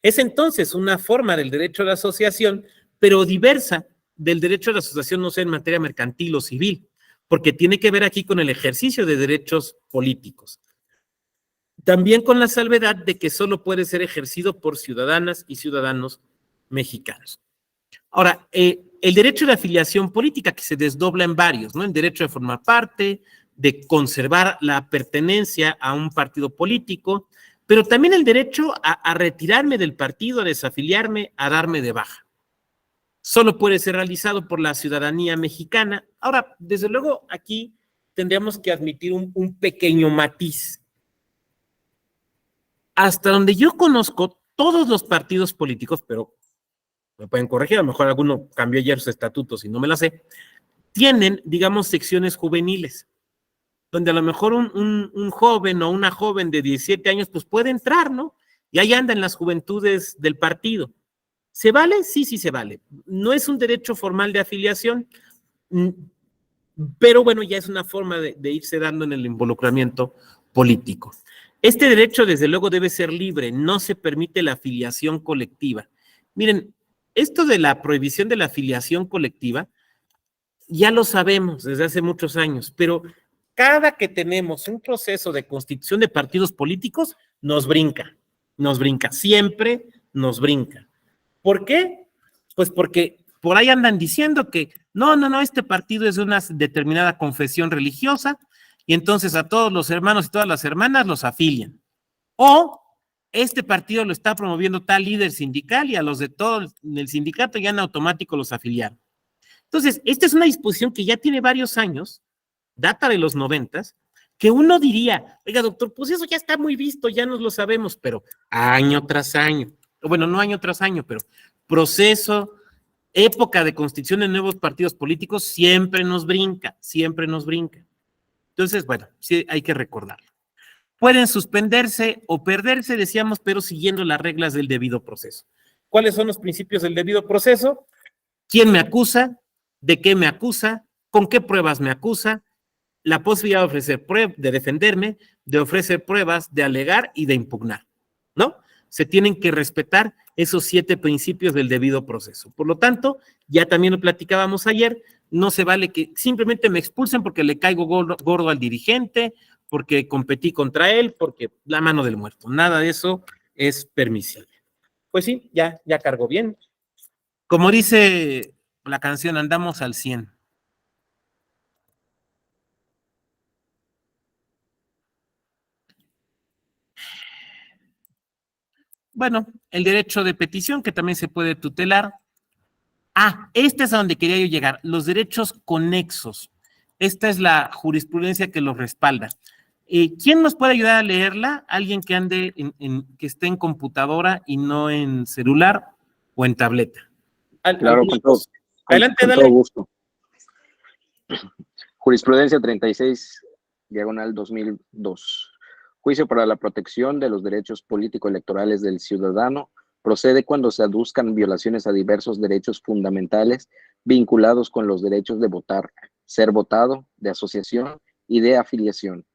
Es entonces una forma del derecho de asociación, pero diversa del derecho de asociación, no sé, en materia mercantil o civil, porque tiene que ver aquí con el ejercicio de derechos políticos. También con la salvedad de que solo puede ser ejercido por ciudadanas y ciudadanos mexicanos. Ahora, el derecho de afiliación política que se desdobla en varios, ¿no? El derecho de formar parte, de conservar la pertenencia a un partido político, pero también el derecho a retirarme del partido, a desafiliarme, a darme de baja. Solo puede ser realizado por la ciudadanía mexicana. Ahora, desde luego, aquí tendríamos que admitir un pequeño matiz. Hasta donde yo conozco, todos los partidos políticos, pero me pueden corregir, a lo mejor alguno cambió ayer sus estatutos y no me la sé, tienen, digamos, secciones juveniles, donde a lo mejor un joven o una joven de 17 años, pues puede entrar, ¿no? Y ahí anda en las juventudes del partido. ¿Se vale? Sí, sí se vale. No es un derecho formal de afiliación, pero bueno, ya es una forma de irse dando en el involucramiento político. Este derecho, desde luego, debe ser libre, no se permite la afiliación colectiva. Miren, esto de la prohibición de la afiliación colectiva, ya lo sabemos desde hace muchos años, pero cada que tenemos un proceso de constitución de partidos políticos, nos brinca, siempre nos brinca. ¿Por qué? Pues porque por ahí andan diciendo que no, este partido es de una determinada confesión religiosa y entonces a todos los hermanos y todas las hermanas los afilian. O este partido lo está promoviendo tal líder sindical y a los de todo el sindicato ya en automático los afiliaron. Entonces, esta es una disposición que ya tiene varios años, data de los 90s, que uno diría, oiga, doctor, pues eso ya está muy visto, ya nos lo sabemos, pero año tras año, bueno, no año tras año, pero proceso, época de constitución de nuevos partidos políticos, siempre nos brinca, siempre nos brinca. Entonces, bueno, sí hay que recordarlo. Pueden suspenderse o perderse, decíamos, pero siguiendo las reglas del debido proceso. ¿Cuáles son los principios del debido proceso? ¿Quién me acusa? ¿De qué me acusa? ¿Con qué pruebas me acusa? La posibilidad de ofrecer pruebas, de defenderme, de ofrecer pruebas, de alegar y de impugnar, ¿no? Se tienen que respetar esos 7 principios del debido proceso. Por lo tanto, ya también lo platicábamos ayer, no se vale que simplemente me expulsen porque le caigo gordo al dirigente, porque competí contra él, porque la mano del muerto. Nada de eso es permisible. Pues sí, ya cargó bien. Como dice la canción, andamos al 100. Bueno, el derecho de petición, que también se puede tutelar. Este es a donde quería yo llegar, los derechos conexos. Esta es la jurisprudencia que los respalda. ¿Quién nos puede ayudar a leerla? Alguien que ande que esté en computadora y no en celular o en tableta. Claro, Adelante, con dale. todo gusto. Jurisprudencia 36/2002. Juicio para la protección de los derechos político-electorales del ciudadano procede cuando se aduzcan violaciones a diversos derechos fundamentales vinculados con los derechos de votar, ser votado, de asociación y de afiliación.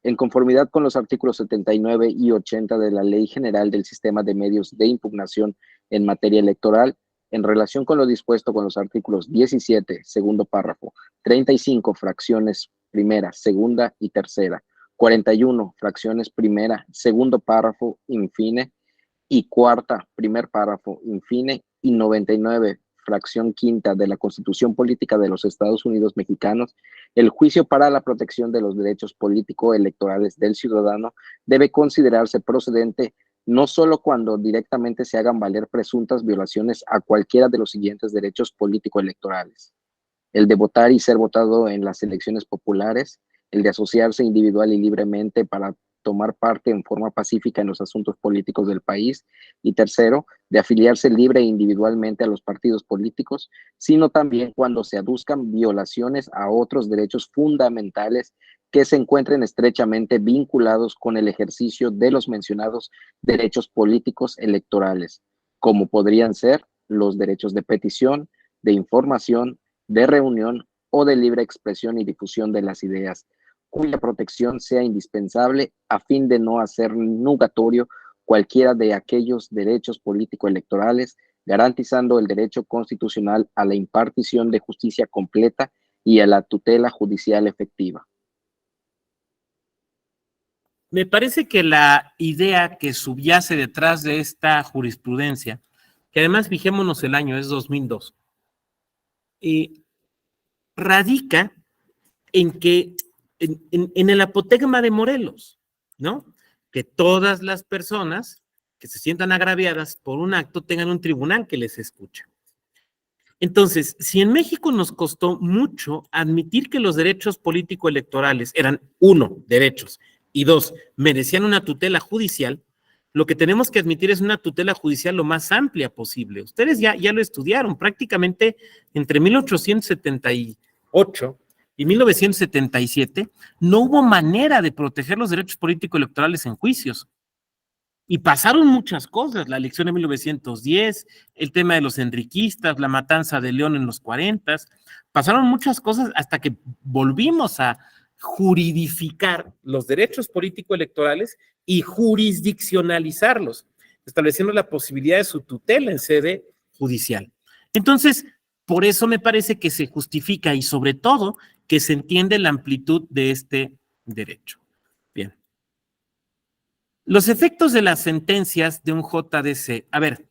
En conformidad con los artículos 79 y 80 de la Ley General del Sistema de Medios de Impugnación en materia electoral, en relación con lo dispuesto con los artículos 17, segundo párrafo, 35, fracciones primera, segunda y tercera, 41, fracciones primera, segundo párrafo, infine, y cuarta, primer párrafo, infine, y 99, fracción quinta de la Constitución Política de los Estados Unidos Mexicanos, el juicio para la protección de los derechos político-electorales del ciudadano debe considerarse procedente no solo cuando directamente se hagan valer presuntas violaciones a cualquiera de los siguientes derechos político-electorales: el de votar y ser votado en las elecciones populares, el de asociarse individual y libremente para tomar parte en forma pacífica en los asuntos políticos del país, y tercero, de afiliarse libre e individualmente a los partidos políticos, sino también cuando se aduzcan violaciones a otros derechos fundamentales que se encuentren estrechamente vinculados con el ejercicio de los mencionados derechos políticos electorales, como podrían ser los derechos de petición, de información, de reunión o de libre expresión y difusión de las ideas, cuya protección sea indispensable a fin de no hacer nugatorio cualquiera de aquellos derechos político-electorales, garantizando el derecho constitucional a la impartición de justicia completa y a la tutela judicial efectiva. Me parece que la idea que subyace detrás de esta jurisprudencia, que además fijémonos el año, es 2002, radica en que en el apotegma de Morelos, ¿no? Que todas las personas que se sientan agraviadas por un acto tengan un tribunal que les escucha. Entonces, si en México nos costó mucho admitir que los derechos político-electorales eran, uno, derechos, y dos, merecían una tutela judicial, lo que tenemos que admitir es una tutela judicial lo más amplia posible. Ustedes ya lo estudiaron, prácticamente entre 1878 y 1977 no hubo manera de proteger los derechos político-electorales en juicios. Y pasaron muchas cosas, la elección de 1910, el tema de los enriquistas, la matanza de León en los 40, pasaron muchas cosas hasta que volvimos a juridificar los derechos político-electorales y jurisdiccionalizarlos, estableciendo la posibilidad de su tutela en sede judicial. Entonces, por eso me parece que se justifica y sobre todo que se entiende la amplitud de este derecho. Bien. Los efectos de las sentencias de un JDC. A ver,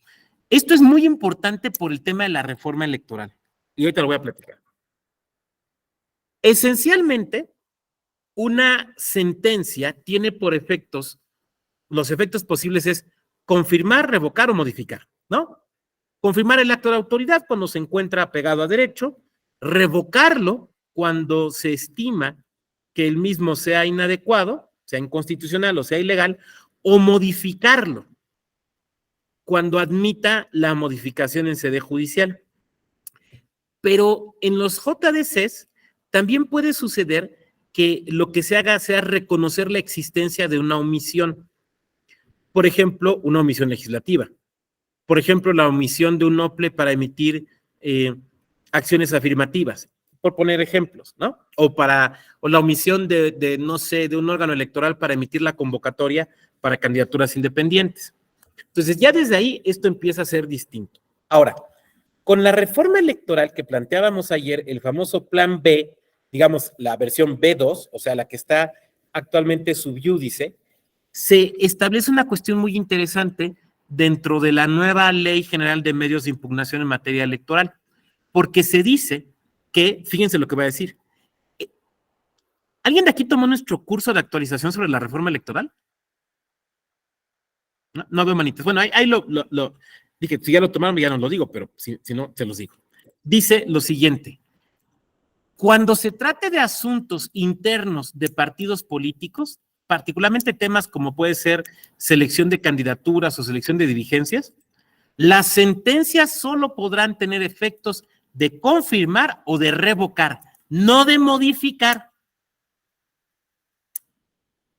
esto es muy importante por el tema de la reforma electoral. Y ahorita lo voy a platicar. Esencialmente, una sentencia tiene por efectos, los efectos posibles es confirmar, revocar o modificar, ¿no? Confirmar el acto de autoridad cuando se encuentra apegado a derecho, revocarlo cuando se estima que el mismo sea inadecuado, sea inconstitucional o sea ilegal, o modificarlo cuando admita la modificación en sede judicial. Pero en los JDCs también puede suceder que lo que se haga sea reconocer la existencia de una omisión. Por ejemplo, una omisión legislativa. Por ejemplo, la omisión de un OPLE para emitir acciones afirmativas, por poner ejemplos, ¿no? O la omisión de un órgano electoral para emitir la convocatoria para candidaturas independientes. Entonces, ya desde ahí esto empieza a ser distinto. Ahora, con la reforma electoral que planteábamos ayer, el famoso Plan B, digamos, la versión B2, o sea, la que está actualmente sub iudice, se establece una cuestión muy interesante dentro de la nueva Ley General de Medios de Impugnación en materia electoral, porque se dice que, fíjense lo que voy a decir, ¿alguien de aquí tomó nuestro curso de actualización sobre la reforma electoral? No veo manitas. Bueno, ahí lo dije, si ya lo tomaron ya no lo digo, pero si no, se los digo. Dice lo siguiente: cuando se trate de asuntos internos de partidos políticos, particularmente temas como puede ser selección de candidaturas o selección de dirigencias, las sentencias solo podrán tener efectos de confirmar o de revocar, no de modificar.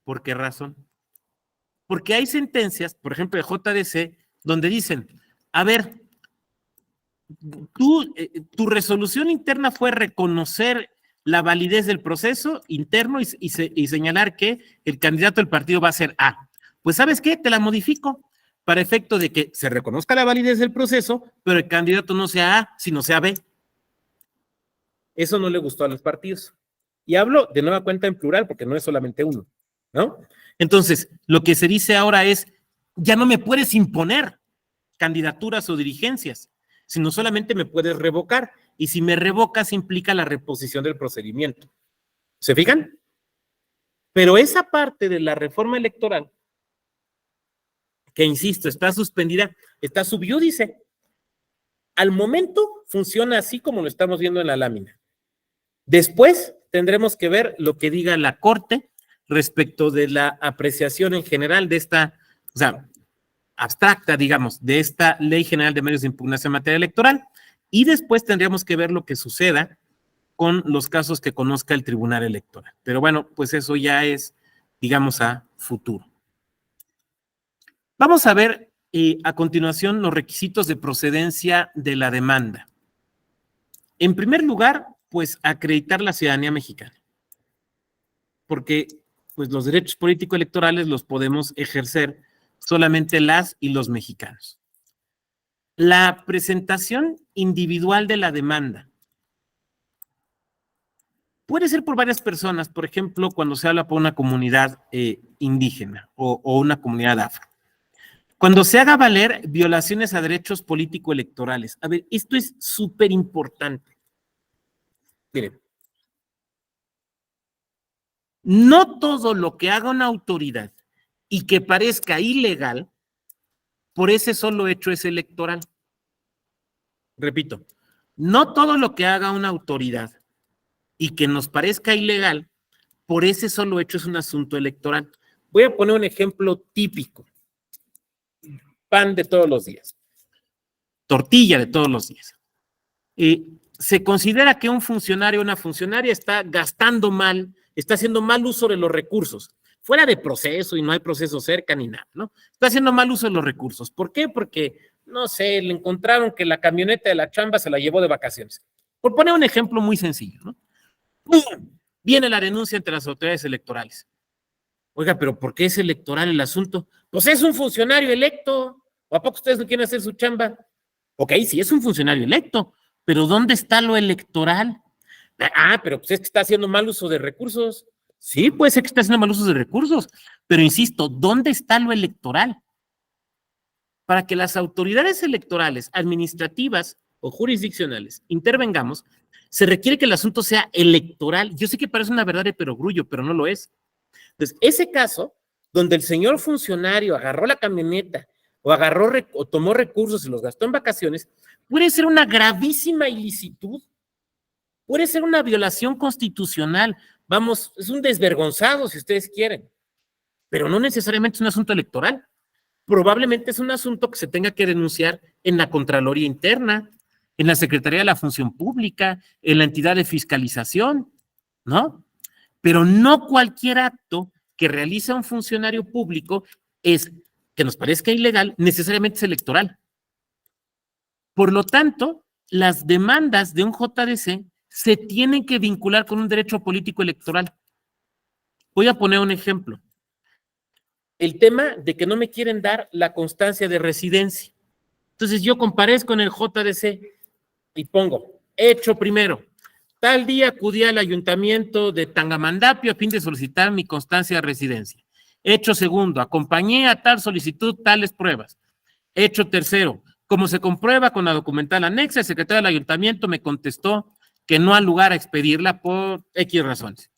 ¿Por qué razón? Porque hay sentencias, por ejemplo, de JDC, donde dicen, a ver, tu resolución interna fue reconocer la validez del proceso interno y señalar que el candidato del partido va a ser A. Pues, ¿sabes qué? Te la modifico para efecto de que se reconozca la validez del proceso, pero el candidato no sea A, sino sea B. Eso no le gustó a los partidos. Y hablo de nueva cuenta en plural, porque no es solamente uno, ¿no? Entonces, lo que se dice ahora es, ya no me puedes imponer candidaturas o dirigencias, sino solamente me puedes revocar. Y si me revocas, implica la reposición del procedimiento. ¿Se fijan? Pero esa parte de la reforma electoral, que insisto, está suspendida, está sub iudice. Al momento funciona así como lo estamos viendo en la lámina. Después tendremos que ver lo que diga la Corte respecto de la apreciación en general de esta, o sea, abstracta, digamos, de esta Ley General de Medios de Impugnación en materia electoral, y después tendríamos que ver lo que suceda con los casos que conozca el Tribunal Electoral. Pero bueno, pues eso ya es, digamos, a futuro. Vamos a ver a continuación los requisitos de procedencia de la demanda. En primer lugar, pues acreditar la ciudadanía mexicana, porque pues los derechos político-electorales los podemos ejercer solamente las y los mexicanos. La presentación individual de la demanda puede ser por varias personas, por ejemplo, cuando se habla por una comunidad indígena o una comunidad afro. Cuando se haga valer violaciones a derechos político-electorales. A ver, esto es súper importante. Miren, no todo lo que haga una autoridad y que parezca ilegal, por ese solo hecho es electoral. Repito, no todo lo que haga una autoridad y que nos parezca ilegal, por ese solo hecho es un asunto electoral. Voy a poner un ejemplo típico. Pan de todos los días. Tortilla de todos los días. Se considera que un funcionario o una funcionaria está gastando mal, está haciendo mal uso de los recursos, fuera de proceso y no hay proceso cerca ni nada, ¿no? Está haciendo mal uso de los recursos. ¿Por qué? Porque, no sé, le encontraron que la camioneta de la chamba se la llevó de vacaciones. Por poner un ejemplo muy sencillo, ¿no? ¡Pum! Viene la denuncia entre las autoridades electorales. Oiga, pero ¿por qué es electoral el asunto? Pues es un funcionario electo. ¿O a poco ustedes no quieren hacer su chamba? Ok, sí, es un funcionario electo, pero ¿dónde está lo electoral? Ah, pero pues es que está haciendo mal uso de recursos. Sí, puede ser que esté haciendo mal uso de recursos, pero insisto, ¿dónde está lo electoral? Para que las autoridades electorales, administrativas o jurisdiccionales intervengamos, se requiere que el asunto sea electoral. Yo sé que parece una verdad de perogrullo, pero no lo es. Entonces, ese caso, donde el señor funcionario agarró la camioneta o tomó recursos y los gastó en vacaciones, puede ser una gravísima ilicitud, puede ser una violación constitucional, vamos, es un desvergonzado si ustedes quieren, pero no necesariamente es un asunto electoral, probablemente es un asunto que se tenga que denunciar en la Contraloría Interna, en la Secretaría de la Función Pública, en la entidad de fiscalización, ¿no? Pero no cualquier acto que realiza un funcionario público es, que nos parezca ilegal, necesariamente es electoral. Por lo tanto, las demandas de un JDC se tienen que vincular con un derecho político electoral. Voy a poner un ejemplo. El tema de que no me quieren dar la constancia de residencia. Entonces yo comparezco en el JDC y pongo, hecho primero, tal día acudí al ayuntamiento de Tangamandapio a fin de solicitar mi constancia de residencia. Hecho segundo, acompañé a tal solicitud tales pruebas. Hecho tercero, como se comprueba con la documental anexa, el secretario del ayuntamiento me contestó que no hay lugar a expedirla por X razones.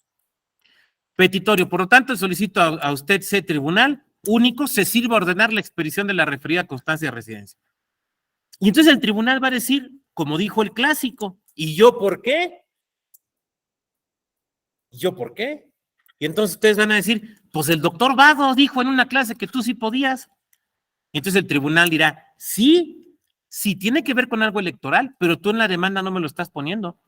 Petitorio, por lo tanto, solicito a usted, tribunal único, se sirva a ordenar la expedición de la referida constancia de residencia. Y entonces el tribunal va a decir, como dijo el clásico, ¿y yo por qué? ¿Y yo por qué? Y entonces ustedes van a decir, pues el doctor Vado dijo en una clase que tú sí podías. Entonces el tribunal dirá, sí, sí tiene que ver con algo electoral, pero tú en la demanda no me lo estás poniendo.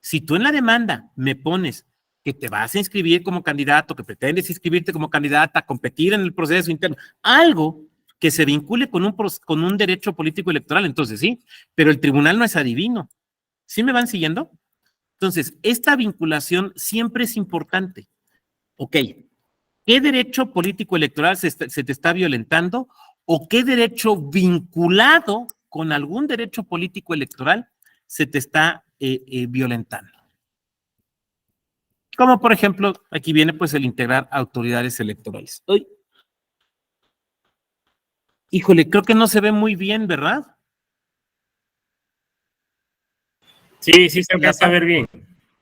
Si tú en la demanda me pones que te vas a inscribir como candidato, que pretendes inscribirte como candidata, a competir en el proceso interno, algo que se vincule con un derecho político electoral, entonces sí, pero el tribunal no es adivino. ¿Sí me van siguiendo? Entonces, esta vinculación siempre es importante. Ok, ¿qué derecho político electoral se te está violentando o qué derecho vinculado con algún derecho político electoral se te está violentando? Como por ejemplo, aquí viene pues el integrar autoridades electorales. ¡Ay! Híjole, creo que no se ve muy bien, ¿verdad? Sí, sí se alcanza a ver bien.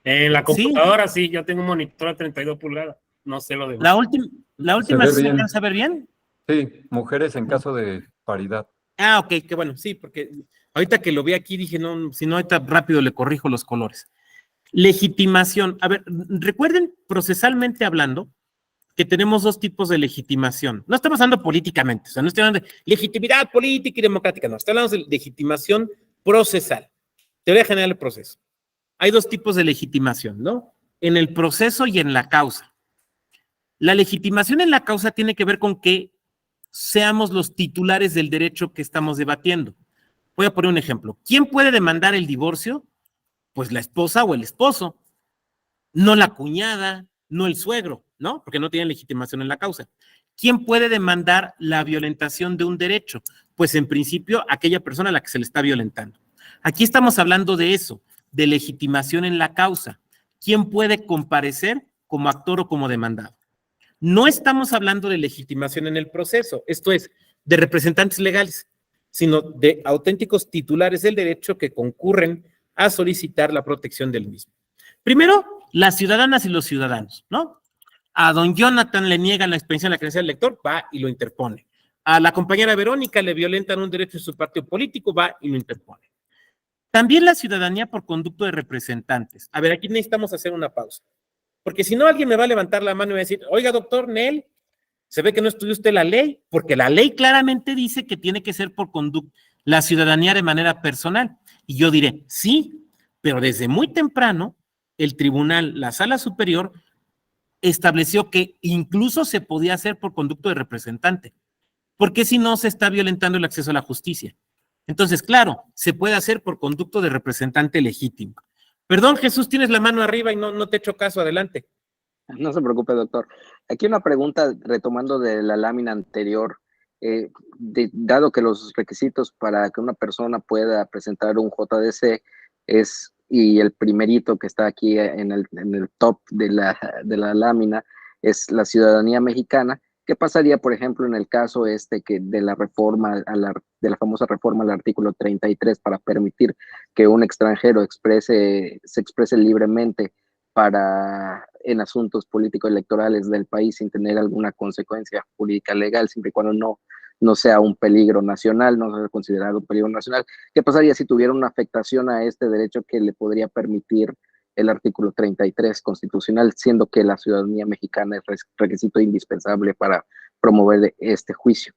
En la Sí. computadora sí, yo tengo un monitor de 32 pulgadas. No sé lo demás. La última ve ¿sí se bien. alcanza a ver bien? Sí, mujeres en caso de paridad. Ah, ok, qué bueno, sí, porque ahorita que lo vi aquí dije, no, si no, ahorita rápido le corrijo los colores. Legitimación. A ver, recuerden, procesalmente hablando, que tenemos dos tipos de legitimación. No estamos hablando políticamente, o sea, no estoy hablando de legitimidad política y democrática, no, estoy hablando de legitimación procesal. Teoría general del proceso. Hay dos tipos de legitimación, ¿no? En el proceso y en la causa. La legitimación en la causa tiene que ver con que seamos los titulares del derecho que estamos debatiendo. Voy a poner un ejemplo. ¿Quién puede demandar el divorcio? Pues la esposa o el esposo, no la cuñada, no el suegro, ¿no? Porque no tienen legitimación en la causa. ¿Quién puede demandar la violentación de un derecho? Pues en principio aquella persona a la que se le está violentando. Aquí estamos hablando de eso, de legitimación en la causa. ¿Quién puede comparecer como actor o como demandado? No estamos hablando de legitimación en el proceso, esto es, de representantes legales, sino de auténticos titulares del derecho que concurren a solicitar la protección del mismo. Primero, las ciudadanas y los ciudadanos, ¿no? A don Jonathan le niegan la expensión de la credencial del elector, va y lo interpone. A la compañera Verónica le violentan un derecho de su partido político, va y lo interpone. También la ciudadanía por conducto de representantes. A ver, aquí necesitamos hacer una pausa. Porque si no, alguien me va a levantar la mano y va a decir, oiga, doctor Nel, se ve que no estudió usted la ley, porque la ley claramente dice que tiene que ser por conducta, la ciudadanía de manera personal. Y yo diré, sí, pero desde muy temprano, el tribunal, la sala superior, estableció que incluso se podía hacer por conducto de representante, porque si no, se está violentando el acceso a la justicia. Entonces, claro, se puede hacer por conducto de representante legítimo. Perdón, Jesús, tienes la mano arriba y no te he hecho caso, adelante. No se preocupe, doctor. Aquí una pregunta retomando de la lámina anterior. Dado que los requisitos para que una persona pueda presentar un JDC es, y el primerito que está aquí en el top de la lámina, es la ciudadanía mexicana, ¿qué pasaría, por ejemplo, en el caso que de la reforma, de la famosa reforma al artículo 33 para permitir que un extranjero se exprese libremente en asuntos político-electorales del país sin tener alguna consecuencia jurídica legal, siempre y cuando no sea un peligro nacional, no sea considerado un peligro nacional? ¿Qué pasaría si tuviera una afectación a este derecho que le podría permitir el artículo 33 constitucional, siendo que la ciudadanía mexicana es requisito indispensable para promover este juicio?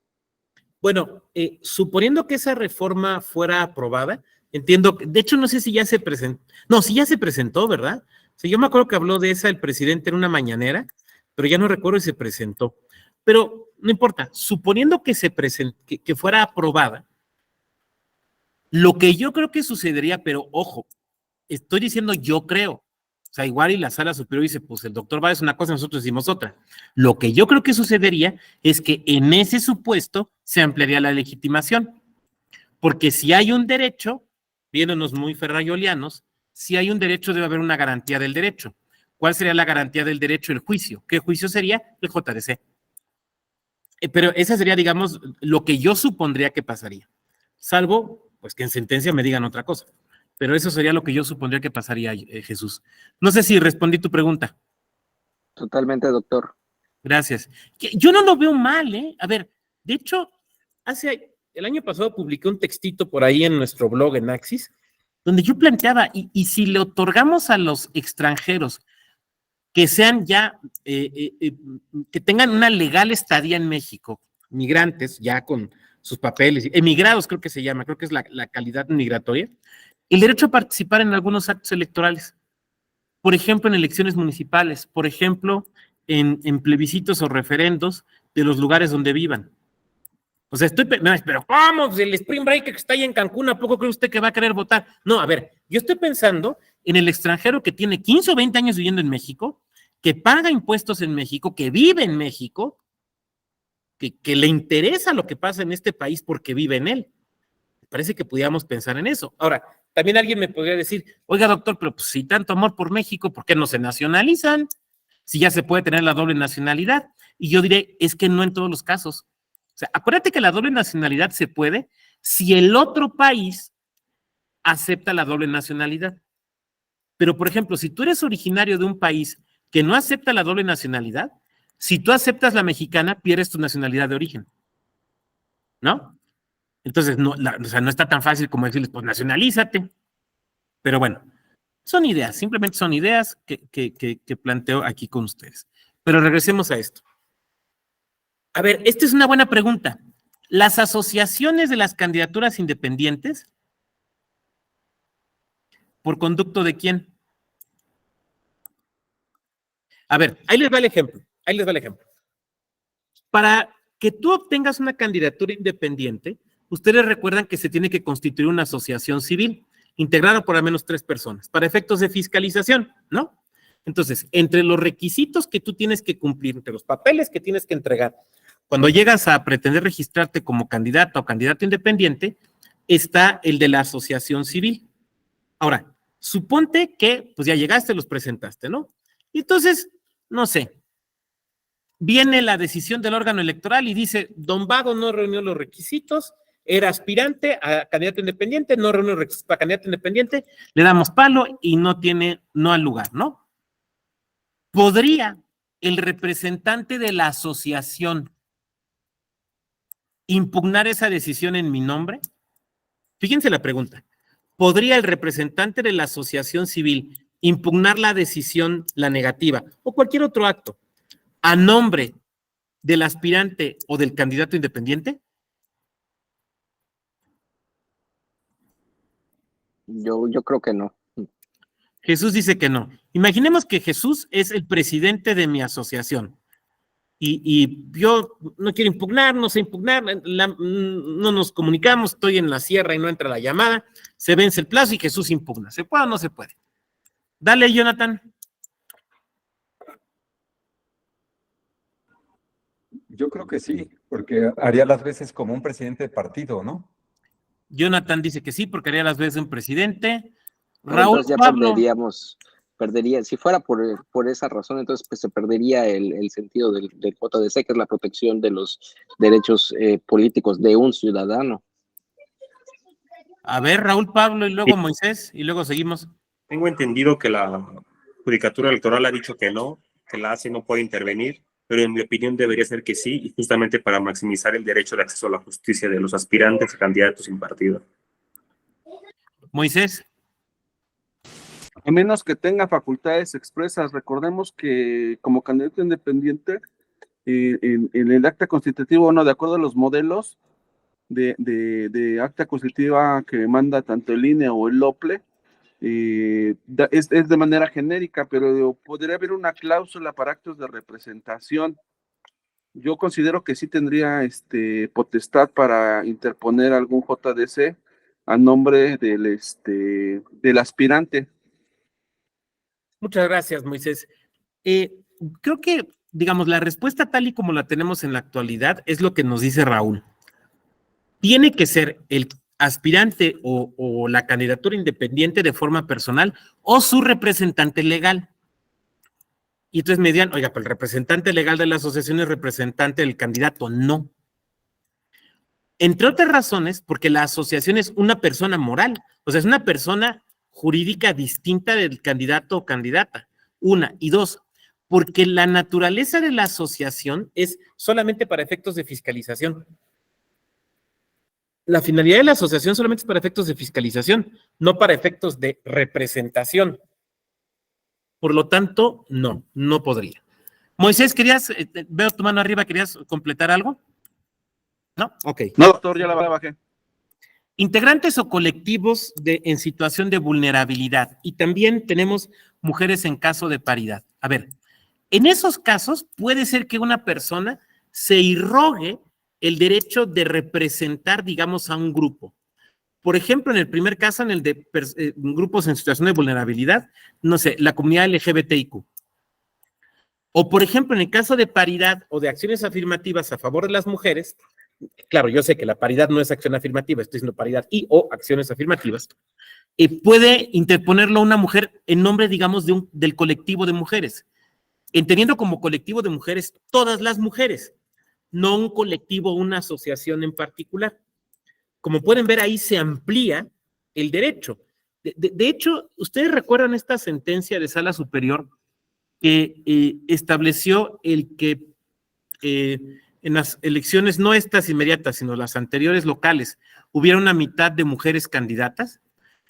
Bueno, suponiendo que esa reforma fuera aprobada, entiendo, de hecho no sé si ya se presentó, no, si ya se presentó, ¿verdad? Sí, yo me acuerdo que habló de esa el presidente en una mañanera, pero ya no recuerdo si se presentó. Pero no importa, suponiendo que que fuera aprobada, lo que yo creo que sucedería, pero ojo, estoy diciendo yo creo, o sea, igual y la sala superior dice, pues el doctor va a decir una cosa, nosotros decimos otra. Lo que yo creo que sucedería es que en ese supuesto se ampliaría la legitimación, porque si hay un derecho, viéndonos muy ferrayolianos, si hay un derecho debe haber una garantía del derecho. ¿Cuál sería la garantía del derecho? El juicio. ¿Qué juicio sería? El JDC. Pero esa sería, digamos, lo que yo supondría que pasaría, salvo, pues que en sentencia me digan otra cosa. Pero eso sería lo que yo supondría que pasaría, Jesús. No sé si respondí tu pregunta. Totalmente, doctor. Gracias. Yo no lo veo mal, ¿eh? A ver, de hecho, el año pasado publiqué un textito por ahí en nuestro blog en Axis, donde yo planteaba, y si le otorgamos a los extranjeros que sean ya, que tengan una legal estadía en México, migrantes ya con sus papeles, emigrados creo que se llama, creo que es la calidad migratoria, el derecho a participar en algunos actos electorales, por ejemplo, en elecciones municipales, por ejemplo, en plebiscitos o referendos de los lugares donde vivan. O sea, pero ¿cómo? Pues el Spring Break que está ahí en Cancún, ¿a poco cree usted que va a querer votar? No, a ver, yo estoy pensando en el extranjero que tiene 15 o 20 años viviendo en México, que paga impuestos en México, que vive en México, que le interesa lo que pasa en este país porque vive en él. Me parece que pudiéramos pensar en eso. Ahora, también alguien me podría decir, oiga, doctor, pero pues, si tanto amor por México, ¿por qué no se nacionalizan? Si ya se puede tener la doble nacionalidad. Y yo diré, es que no en todos los casos. O sea, acuérdate que la doble nacionalidad se puede si el otro país acepta la doble nacionalidad. Pero, por ejemplo, si tú eres originario de un país que no acepta la doble nacionalidad, si tú aceptas la mexicana, pierdes tu nacionalidad de origen. ¿No? Entonces, no, o sea, no está tan fácil como decirles, pues nacionalízate. Pero bueno, son ideas, simplemente son ideas que planteo aquí con ustedes. Pero regresemos a esto. A ver, esta es una buena pregunta. ¿Las asociaciones de las candidaturas independientes, por conducto de quién? A ver, ahí les va el ejemplo. Ahí les va el ejemplo. Para que tú obtengas una candidatura independiente, ustedes recuerdan que se tiene que constituir una asociación civil, integrada por al menos 3 personas, para efectos de fiscalización, ¿no? Entonces, entre los requisitos que tú tienes que cumplir, entre los papeles que tienes que entregar, cuando llegas a pretender registrarte como candidato o candidato independiente, está el de la asociación civil. Ahora, suponte que pues ya llegaste, los presentaste, ¿no? Y entonces, no sé, viene la decisión del órgano electoral y dice, don Vago no reunió los requisitos, era aspirante a candidato independiente, no reunió los requisitos para candidato independiente, le damos palo y no al lugar, ¿no? ¿Podría el representante de la asociación impugnar esa decisión en mi nombre? Fíjense la pregunta. ¿Podría el representante de la asociación civil impugnar la decisión, la negativa, o cualquier otro acto, a nombre del aspirante o del candidato independiente? Yo creo que no. Jesús dice que no. Imaginemos que Jesús es el presidente de mi asociación y yo no quiero impugnar, no sé impugnar, no nos comunicamos, estoy en la sierra y no entra la llamada, se vence el plazo y Jesús impugna. ¿Se puede o no se puede? Dale, Jonathan. Yo creo que sí, porque haría las veces como un presidente de partido, ¿no? Jonathan dice que sí, porque haría las veces un presidente. Pero Raúl entonces ya Pablo. perdería, si fuera por esa razón, entonces pues se perdería el sentido del JDC, que es la protección de los derechos políticos de un ciudadano. A ver, Raúl Pablo y luego Moisés y luego seguimos. Tengo entendido que la Judicatura Electoral ha dicho que no, que la ACE no puede intervenir, pero en mi opinión debería ser que sí, y justamente para maximizar el derecho de acceso a la justicia de los aspirantes y candidatos sin partido. Moisés. A menos que tenga facultades expresas. Recordemos que como candidato independiente, en el acta constitutiva, de acuerdo a los modelos de acta constitutiva que manda tanto el INE o el OPLE, es de manera genérica, pero podría haber una cláusula para actos de representación. Yo considero que sí tendría potestad para interponer algún JDC a nombre del aspirante. Muchas gracias, Moisés. Creo que, digamos, la respuesta tal y como la tenemos en la actualidad es lo que nos dice Raúl. Tiene que ser el aspirante o la candidatura independiente de forma personal o su representante legal. Y entonces me dirán, oiga, pero el representante legal de la asociación es representante del candidato. No. Entre otras razones, porque la asociación es una persona moral, o sea, es una persona jurídica distinta del candidato o candidata. Una. Y dos, porque la naturaleza de la asociación es solamente para efectos de fiscalización. La finalidad de la asociación solamente es para efectos de fiscalización, no para efectos de representación. Por lo tanto, no podría. Moisés, veo tu mano arriba, ¿querías completar algo? ¿No? Ok. No, doctor, ya la bajé. Integrantes o colectivos en situación de vulnerabilidad. Y también tenemos mujeres en caso de paridad. A ver, en esos casos puede ser que una persona se irrogue el derecho de representar, digamos, a un grupo. Por ejemplo, en el primer caso, en el de grupos en situación de vulnerabilidad, no sé, la comunidad LGBTIQ. O, por ejemplo, en el caso de paridad o de acciones afirmativas a favor de las mujeres, claro, yo sé que la paridad no es acción afirmativa, estoy diciendo paridad y o acciones afirmativas, puede interponerlo una mujer en nombre, digamos, del colectivo de mujeres, entendiendo como colectivo de mujeres todas las mujeres, no un colectivo o una asociación en particular. Como pueden ver, ahí se amplía el derecho. De hecho, ¿ustedes recuerdan esta sentencia de Sala Superior que estableció el que en las elecciones, no estas inmediatas, sino las anteriores locales, hubiera una mitad de mujeres candidatas?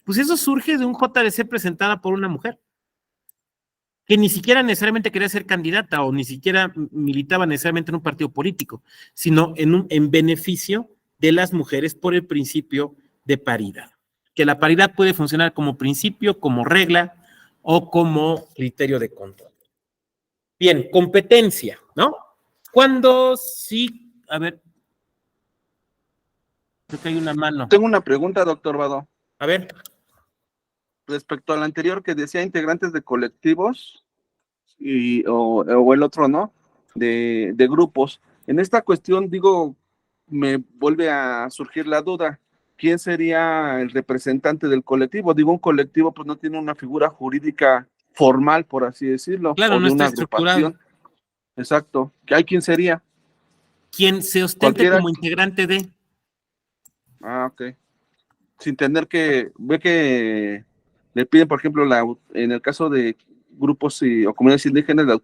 Pues eso surge de un JDC presentada por una mujer, que ni siquiera necesariamente quería ser candidata o ni siquiera militaba necesariamente en un partido político, sino en beneficio de las mujeres por el principio de paridad. Que la paridad puede funcionar como principio, como regla o como criterio de control. Bien, competencia, ¿no? Cuando sí, a ver, creo que hay una mano. Tengo una pregunta, doctor Vado. A ver. Respecto al anterior que decía integrantes de colectivos o el otro, ¿no? De grupos. En esta cuestión, digo, me vuelve a surgir la duda. ¿Quién sería el representante del colectivo? Digo, un colectivo pues no tiene una figura jurídica formal, por así decirlo. Claro, o no de está una estructurado. agrupación. Exacto. ¿Quién sería? Quien se ostente Cualquiera. como integrante de. Ah, ok. Sin tener que, ve que le piden, por ejemplo, en el caso de grupos o comunidades indígenas, la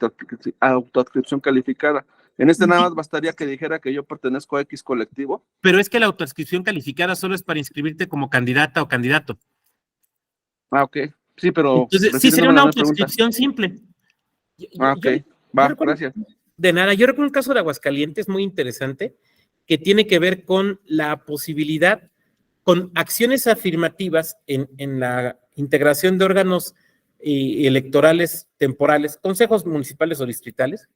autoadscripción calificada. En este nada más bastaría que dijera que yo pertenezco a X colectivo. Pero es que la autoadscripción calificada solo es para inscribirte como candidata o candidato. Ah, ok. Sí, pero... Entonces, sí, sería una autoadscripción simple. Ah, ok. Gracias. De nada, yo recuerdo un caso de Aguascalientes muy interesante que tiene que ver con la posibilidad, con acciones afirmativas en la integración de órganos electorales temporales, consejos municipales o distritales,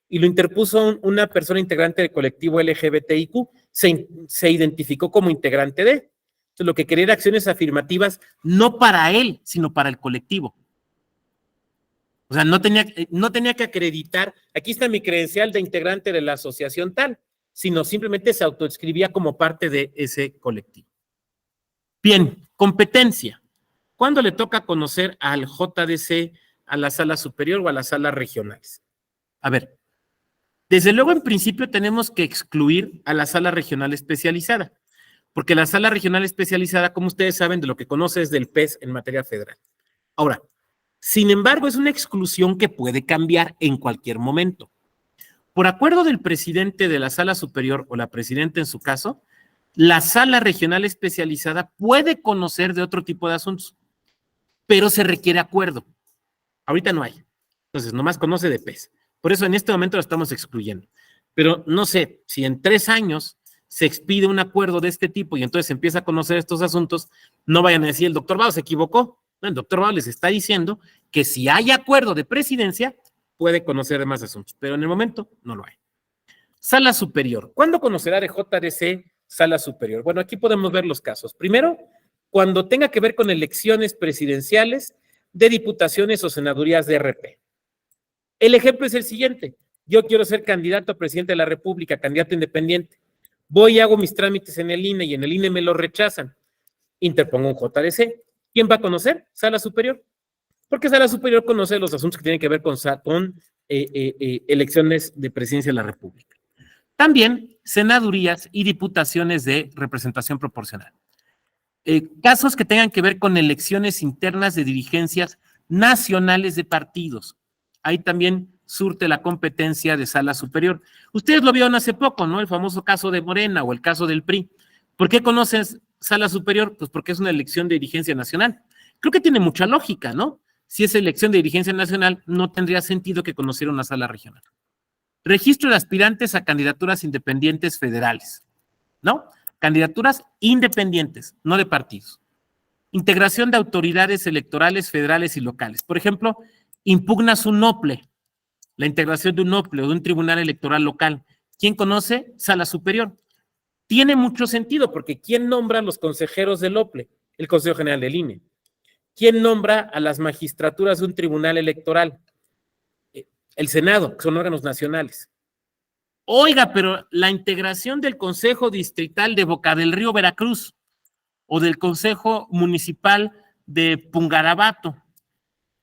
y lo interpuso una persona integrante del colectivo LGBTIQ, se identificó como integrante de. Entonces, lo que quería era acciones afirmativas no para él, sino para el colectivo. O sea, no tenía que acreditar, aquí está mi credencial de integrante de la asociación tal, sino simplemente se autoescribía como parte de ese colectivo. Bien, competencia. ¿Cuándo le toca conocer al JDC, a la sala superior o a las salas regionales? A ver, desde luego en principio tenemos que excluir a la sala regional especializada, porque la sala regional especializada, como ustedes saben, de lo que conoce es del PES en materia federal. Ahora, sin embargo, es una exclusión que puede cambiar en cualquier momento. Por acuerdo del presidente de la sala superior o la presidenta en su caso, la sala regional especializada puede conocer de otro tipo de asuntos, pero se requiere acuerdo. Ahorita no hay. Entonces, nomás conoce de PES. Por eso en este momento lo estamos excluyendo. Pero no sé, si en 3 años se expide un acuerdo de este tipo y entonces se empieza a conocer estos asuntos, no vayan a decir el doctor Vado se equivocó. No, el doctor Vado les está diciendo que si hay acuerdo de presidencia, puede conocer de más asuntos, pero en el momento no lo hay. Sala superior. ¿Cuándo conocerá de JDC sala superior? Bueno, aquí podemos ver los casos. Primero, cuando tenga que ver con elecciones presidenciales de diputaciones o senadurías de RP. El ejemplo es el siguiente. Yo quiero ser candidato a presidente de la República, candidato independiente. Voy y hago mis trámites en el INE y en el INE me lo rechazan. Interpongo un JDC. ¿Quién va a conocer? Sala superior. Porque Sala superior conoce los asuntos que tienen que ver con elecciones de presidencia de la República. También senadurías y diputaciones de representación proporcional. Casos que tengan que ver con elecciones internas de dirigencias nacionales de partidos. Ahí también surte la competencia de sala superior. Ustedes lo vieron hace poco, ¿no? El famoso caso de Morena o el caso del PRI. ¿Por qué conocen sala superior? Pues porque es una elección de dirigencia nacional. Creo que tiene mucha lógica, ¿no? si es elección de dirigencia nacional, no tendría sentido que conociera una sala regional. Registro de aspirantes a candidaturas independientes federales, ¿no? Candidaturas independientes, no de partidos. Integración de autoridades electorales federales y locales. Por ejemplo, impugnas un NOPLE, la integración de un NOPLE o de un tribunal electoral local. ¿Quién conoce? Sala superior. Tiene mucho sentido porque ¿quién nombra a los consejeros del OPLE? El Consejo General del INE. ¿Quién nombra a las magistraturas de un tribunal electoral? El Senado, que son órganos nacionales. Oiga, pero la integración del Consejo Distrital de Boca del Río, Veracruz, o del Consejo Municipal de Pungarabato.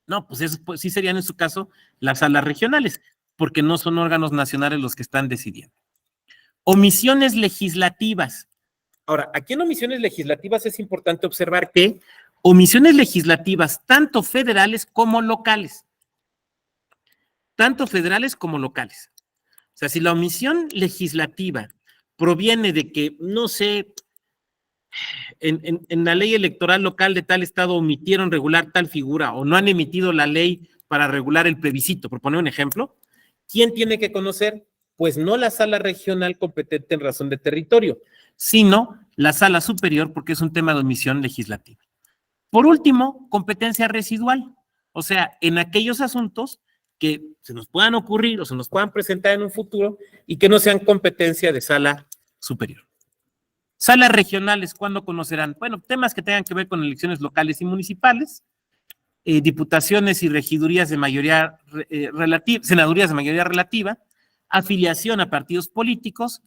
No, pues eso sí serían en su caso las salas regionales, porque no son órganos nacionales los que están decidiendo. Omisiones legislativas. Ahora, aquí en omisiones legislativas es importante observar que omisiones legislativas, tanto federales como locales. Tanto federales como locales. O sea, si la omisión legislativa proviene de que, no sé, en la ley electoral local de tal estado omitieron regular tal figura o no han emitido la ley para regular el plebiscito, por poner un ejemplo, ¿quién tiene que conocer? Pues no la sala regional competente en razón de territorio, sino la sala superior porque es un tema de omisión legislativa. Por último, competencia residual, o sea, en aquellos asuntos que se nos puedan ocurrir o se nos puedan presentar en un futuro y que no sean competencia de sala superior. Salas regionales, ¿cuándo conocerán? Bueno, temas que tengan que ver con elecciones locales y municipales, diputaciones y regidurías de mayoría relativa, senadurías de mayoría relativa, afiliación a partidos políticos,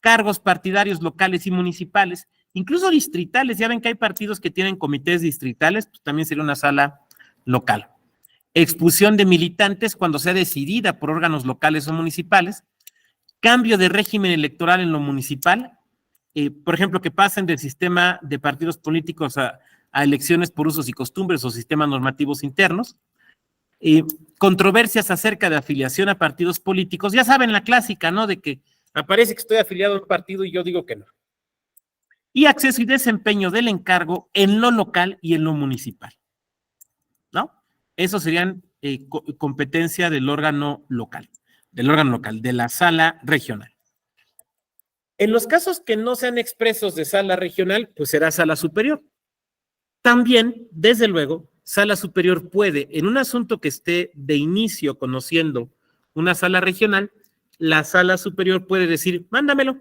cargos partidarios locales y municipales, incluso distritales. Ya ven que hay partidos que tienen comités distritales, pues también sería una sala local. Expulsión de militantes cuando sea decidida por órganos locales o municipales, cambio de régimen electoral en lo municipal, por ejemplo, que pasen del sistema de partidos políticos a elecciones por usos y costumbres o sistemas normativos internos, controversias acerca de afiliación a partidos políticos, ya saben la clásica, ¿no? De que aparece que estoy afiliado a un partido y yo digo que no. Y acceso y desempeño del encargo en lo local y en lo municipal, ¿no? Eso serían competencia del órgano local, de la sala regional. En los casos que no sean expresos de sala regional, pues será sala superior. También, desde luego, sala superior puede, en un asunto que esté de inicio conociendo una sala regional, la sala superior puede decir, mándamelo,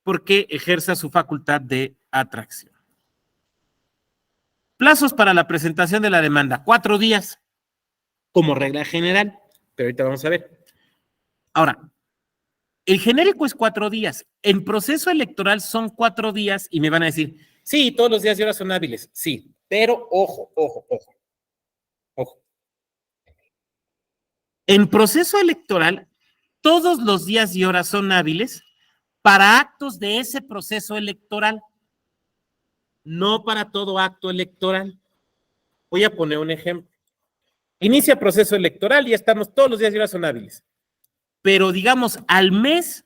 porque ejerza su facultad de atracción. Plazos para la presentación de la demanda, 4 días, como regla general, pero ahorita vamos a ver. Ahora, el genérico es 4 días, en proceso electoral son 4 días y me van a decir, sí, todos los días y horas son hábiles, sí, pero ojo. En proceso electoral, todos los días y horas son hábiles para actos de ese proceso electoral, no para todo acto electoral. Voy a poner un ejemplo. Inicia proceso electoral y ya estamos, todos los días y horas son hábiles. Pero digamos, al mes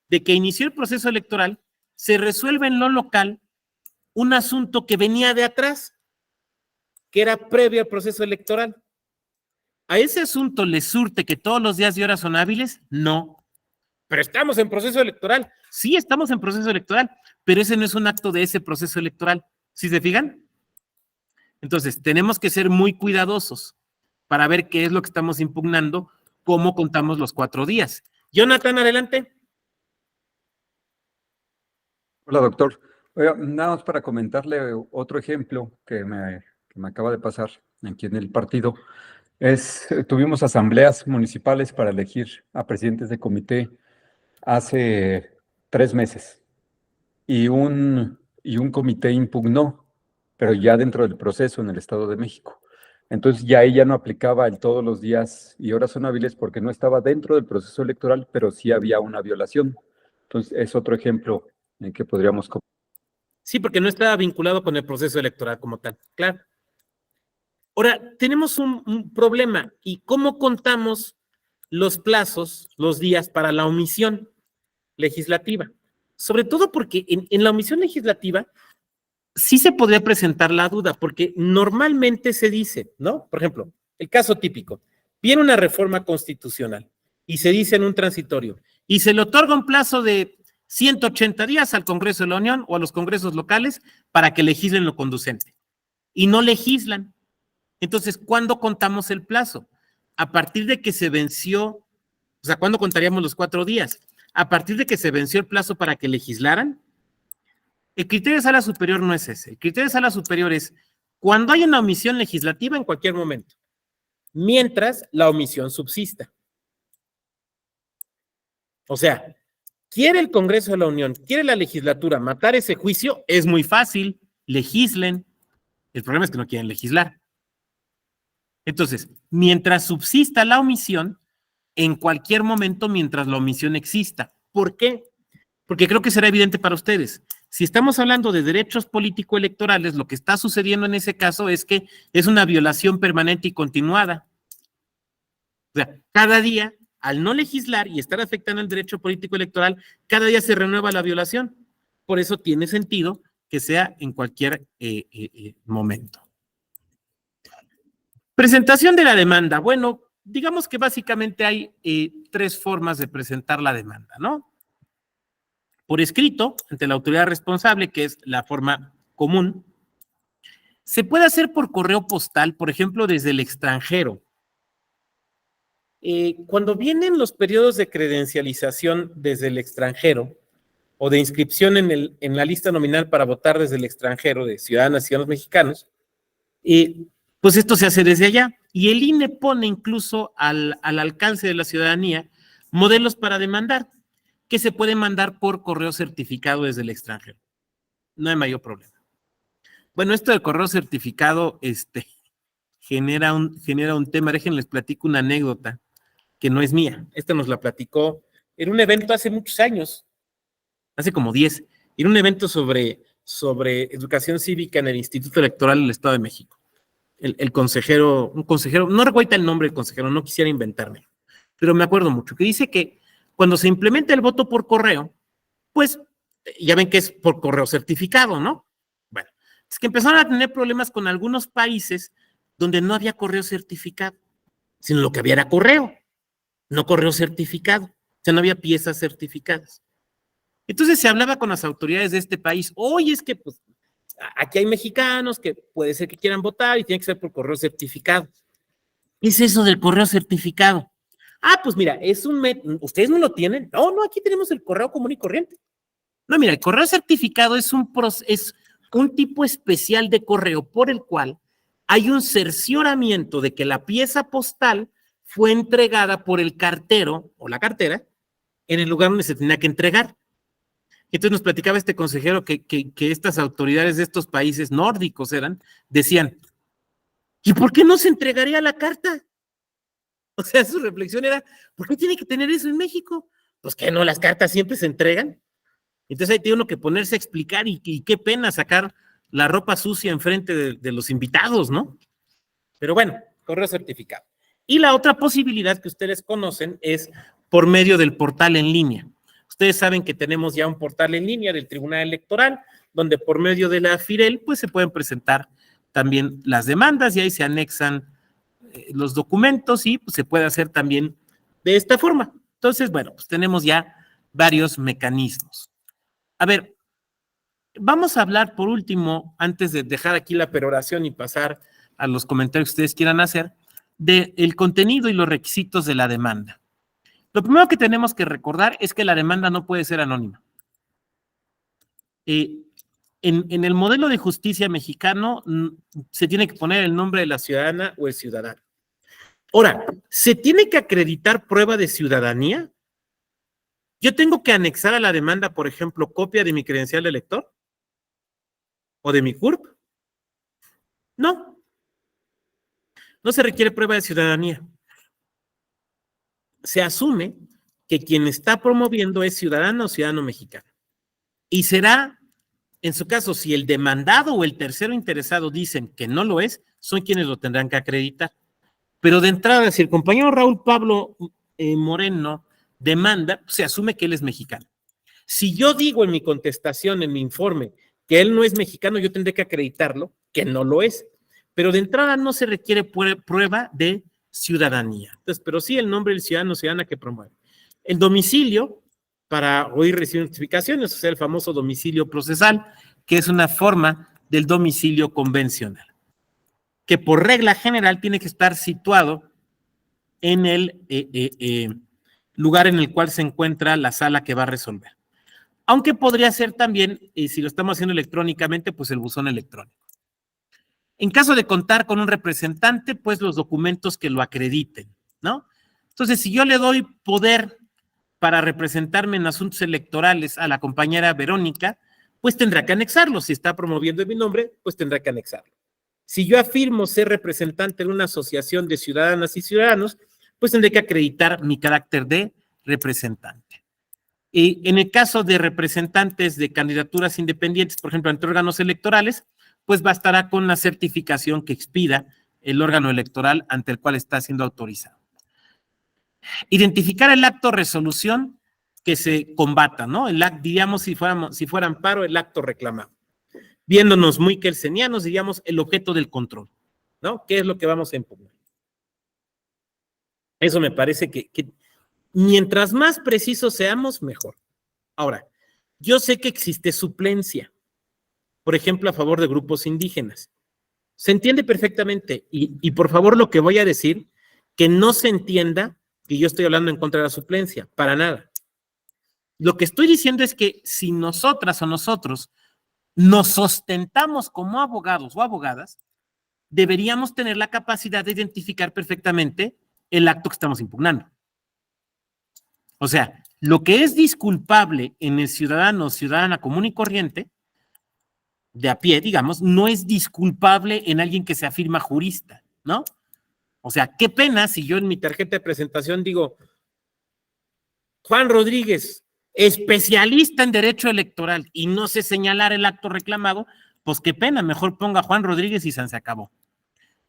de que inició el proceso electoral, se resuelve en lo local un asunto que venía de atrás, que era previo al proceso electoral. ¿A ese asunto le surte que todos los días y horas son hábiles? No. Pero estamos en proceso electoral. Sí, estamos en proceso electoral, pero ese no es un acto de ese proceso electoral. ¿Sí se fijan? Entonces, tenemos que ser muy cuidadosos para ver qué es lo que estamos impugnando, cómo contamos los 4 días. Jonathan, adelante. Hola, doctor. Oiga, nada más para comentarle otro ejemplo que me acaba de pasar aquí en el partido. Tuvimos asambleas municipales para elegir a presidentes de comité hace 3 meses y un comité impugnó, pero ya dentro del proceso en el Estado de México. Entonces ya ella no aplicaba el todos los días y horas son hábiles porque no estaba dentro del proceso electoral, pero sí había una violación. Entonces es otro ejemplo en que podríamos... Sí, porque no estaba vinculado con el proceso electoral como tal, claro. Ahora, tenemos un problema. ¿Y cómo contamos los plazos, los días para la omisión legislativa? Sobre todo porque en la omisión legislativa sí se podría presentar la duda, porque normalmente se dice, ¿no? Por ejemplo, el caso típico, viene una reforma constitucional y se dice en un transitorio, y se le otorga un plazo de 180 días al Congreso de la Unión o a los congresos locales para que legislen lo conducente. Y no legislan. Entonces, ¿cuándo contamos el plazo? A partir de que se venció, o sea, ¿cuándo contaríamos los 4 días? A partir de que se venció el plazo para que legislaran. El criterio de sala superior no es ese. El criterio de sala superior es cuando hay una omisión legislativa en cualquier momento, mientras la omisión subsista. O sea, quiere el Congreso de la Unión, quiere la legislatura matar ese juicio, es muy fácil, legislen. El problema es que no quieren legislar. Entonces, mientras subsista la omisión, en cualquier momento mientras la omisión exista. ¿Por qué? Porque creo que será evidente para ustedes. Si estamos hablando de derechos político-electorales, lo que está sucediendo en ese caso es que es una violación permanente y continuada. O sea, cada día, al no legislar y estar afectando el derecho político-electoral, cada día se renueva la violación. Por eso tiene sentido que sea en cualquier momento. Presentación de la demanda. Bueno, digamos que básicamente hay 3 formas de presentar la demanda, ¿no? Por escrito, ante la autoridad responsable, que es la forma común. Se puede hacer por correo postal, por ejemplo, desde el extranjero. Cuando vienen los periodos de credencialización desde el extranjero o de inscripción en la lista nominal para votar desde el extranjero de ciudadanas y ciudadanos mexicanos, pues esto se hace desde allá. Y el INE pone incluso al alcance de la ciudadanía modelos para demandar, que se pueden mandar por correo certificado desde el extranjero. No hay mayor problema. Bueno, esto del correo certificado genera un tema. Déjenles platico una anécdota que no es mía. Esta nos la platicó en un evento hace muchos años, hace como 10, en un evento sobre educación cívica en el Instituto Electoral del Estado de México. Un consejero, no recuerdo el nombre del consejero, no quisiera inventármelo, pero me acuerdo mucho, que dice que cuando se implementa el voto por correo, pues ya ven que es por correo certificado, ¿no? Bueno, es que empezaron a tener problemas con algunos países donde no había correo certificado, sino lo que había era correo, no correo certificado, o sea, no había piezas certificadas. Entonces se hablaba con las autoridades de este país, oye, es que pues aquí hay mexicanos que puede ser que quieran votar y tiene que ser por correo certificado. ¿Qué es eso del correo certificado? Ah, pues mira, ¿ustedes no lo tienen? No, aquí tenemos el correo común y corriente. No, mira, el correo certificado es un tipo especial de correo por el cual hay un cercioramiento de que la pieza postal fue entregada por el cartero o la cartera en el lugar donde se tenía que entregar. Entonces nos platicaba este consejero que estas autoridades de estos países nórdicos decían, ¿y por qué no se entregaría la carta? O sea, su reflexión era, ¿por qué tiene que tener eso en México? Pues que no, las cartas siempre se entregan. Entonces ahí tiene uno que ponerse a explicar y qué pena sacar la ropa sucia enfrente de los invitados, ¿no? Pero bueno, correo certificado. Y la otra posibilidad que ustedes conocen es por medio del portal en línea. Ustedes saben que tenemos ya un portal en línea del Tribunal Electoral, donde por medio de la FIREL, pues se pueden presentar también las demandas y ahí se anexan los documentos y pues, se puede hacer también de esta forma. Entonces, bueno, pues tenemos ya varios mecanismos. A ver, vamos a hablar por último, antes de dejar aquí la peroración y pasar a los comentarios que ustedes quieran hacer, del contenido y los requisitos de la demanda. Lo primero que tenemos que recordar es que la demanda no puede ser anónima. En el modelo de justicia mexicano se tiene que poner el nombre de la ciudadana o el ciudadano. Ahora, ¿se tiene que acreditar prueba de ciudadanía? ¿Yo tengo que anexar a la demanda, por ejemplo, copia de mi credencial de elector? ¿O de mi CURP? No. No se requiere prueba de ciudadanía. Se asume que quien está promoviendo es ciudadano o ciudadano mexicano. Y será, en su caso, si el demandado o el tercero interesado dicen que no lo es, son quienes lo tendrán que acreditar. Pero de entrada, si el compañero Raúl Pablo Moreno demanda, se asume que él es mexicano. Si yo digo en mi contestación, en mi informe, que él no es mexicano, yo tendré que acreditarlo, que no lo es. Pero de entrada no se requiere prueba de ciudadanía. Entonces, pero sí el nombre del ciudadano o ciudadana que promueve. El domicilio, para hoy recibir notificaciones, o sea, el famoso domicilio procesal, que es una forma del domicilio convencional, que por regla general tiene que estar situado en el lugar en el cual se encuentra la sala que va a resolver. Aunque podría ser también, si lo estamos haciendo electrónicamente, pues el buzón electrónico. En caso de contar con un representante, pues los documentos que lo acrediten, ¿no? Entonces, si yo le doy poder para representarme en asuntos electorales a la compañera Verónica, pues tendrá que anexarlo. Si está promoviendo en mi nombre, pues tendrá que anexarlo. Si yo afirmo ser representante de una asociación de ciudadanas y ciudadanos, pues tendré que acreditar mi carácter de representante. Y en el caso de representantes de candidaturas independientes, por ejemplo, ante órganos electorales, pues bastará con la certificación que expida el órgano electoral ante el cual está siendo autorizado. Identificar el acto resolución que se combata, ¿no? El acto, diríamos, si fuera amparo, el acto reclamado. Viéndonos muy kelsenianos, diríamos, el objeto del control, ¿no? ¿Qué es lo que vamos a impugnar? Eso me parece que mientras más precisos seamos, mejor. Ahora, yo sé que existe suplencia, por ejemplo, a favor de grupos indígenas. Se entiende perfectamente, y por favor lo que voy a decir, que no se entienda que yo estoy hablando en contra de la suplencia, para nada. Lo que estoy diciendo es que si nosotras o nosotros nos sostentamos como abogados o abogadas, deberíamos tener la capacidad de identificar perfectamente el acto que estamos impugnando. O sea, lo que es disculpable en el ciudadano o ciudadana común y corriente, de a pie, digamos, no es disculpable en alguien que se afirma jurista, ¿no? O sea, qué pena si yo en mi tarjeta de presentación digo, Juan Rodríguez, especialista en derecho electoral, y no sé señalar el acto reclamado, pues qué pena, mejor ponga Juan Rodríguez y se acabó.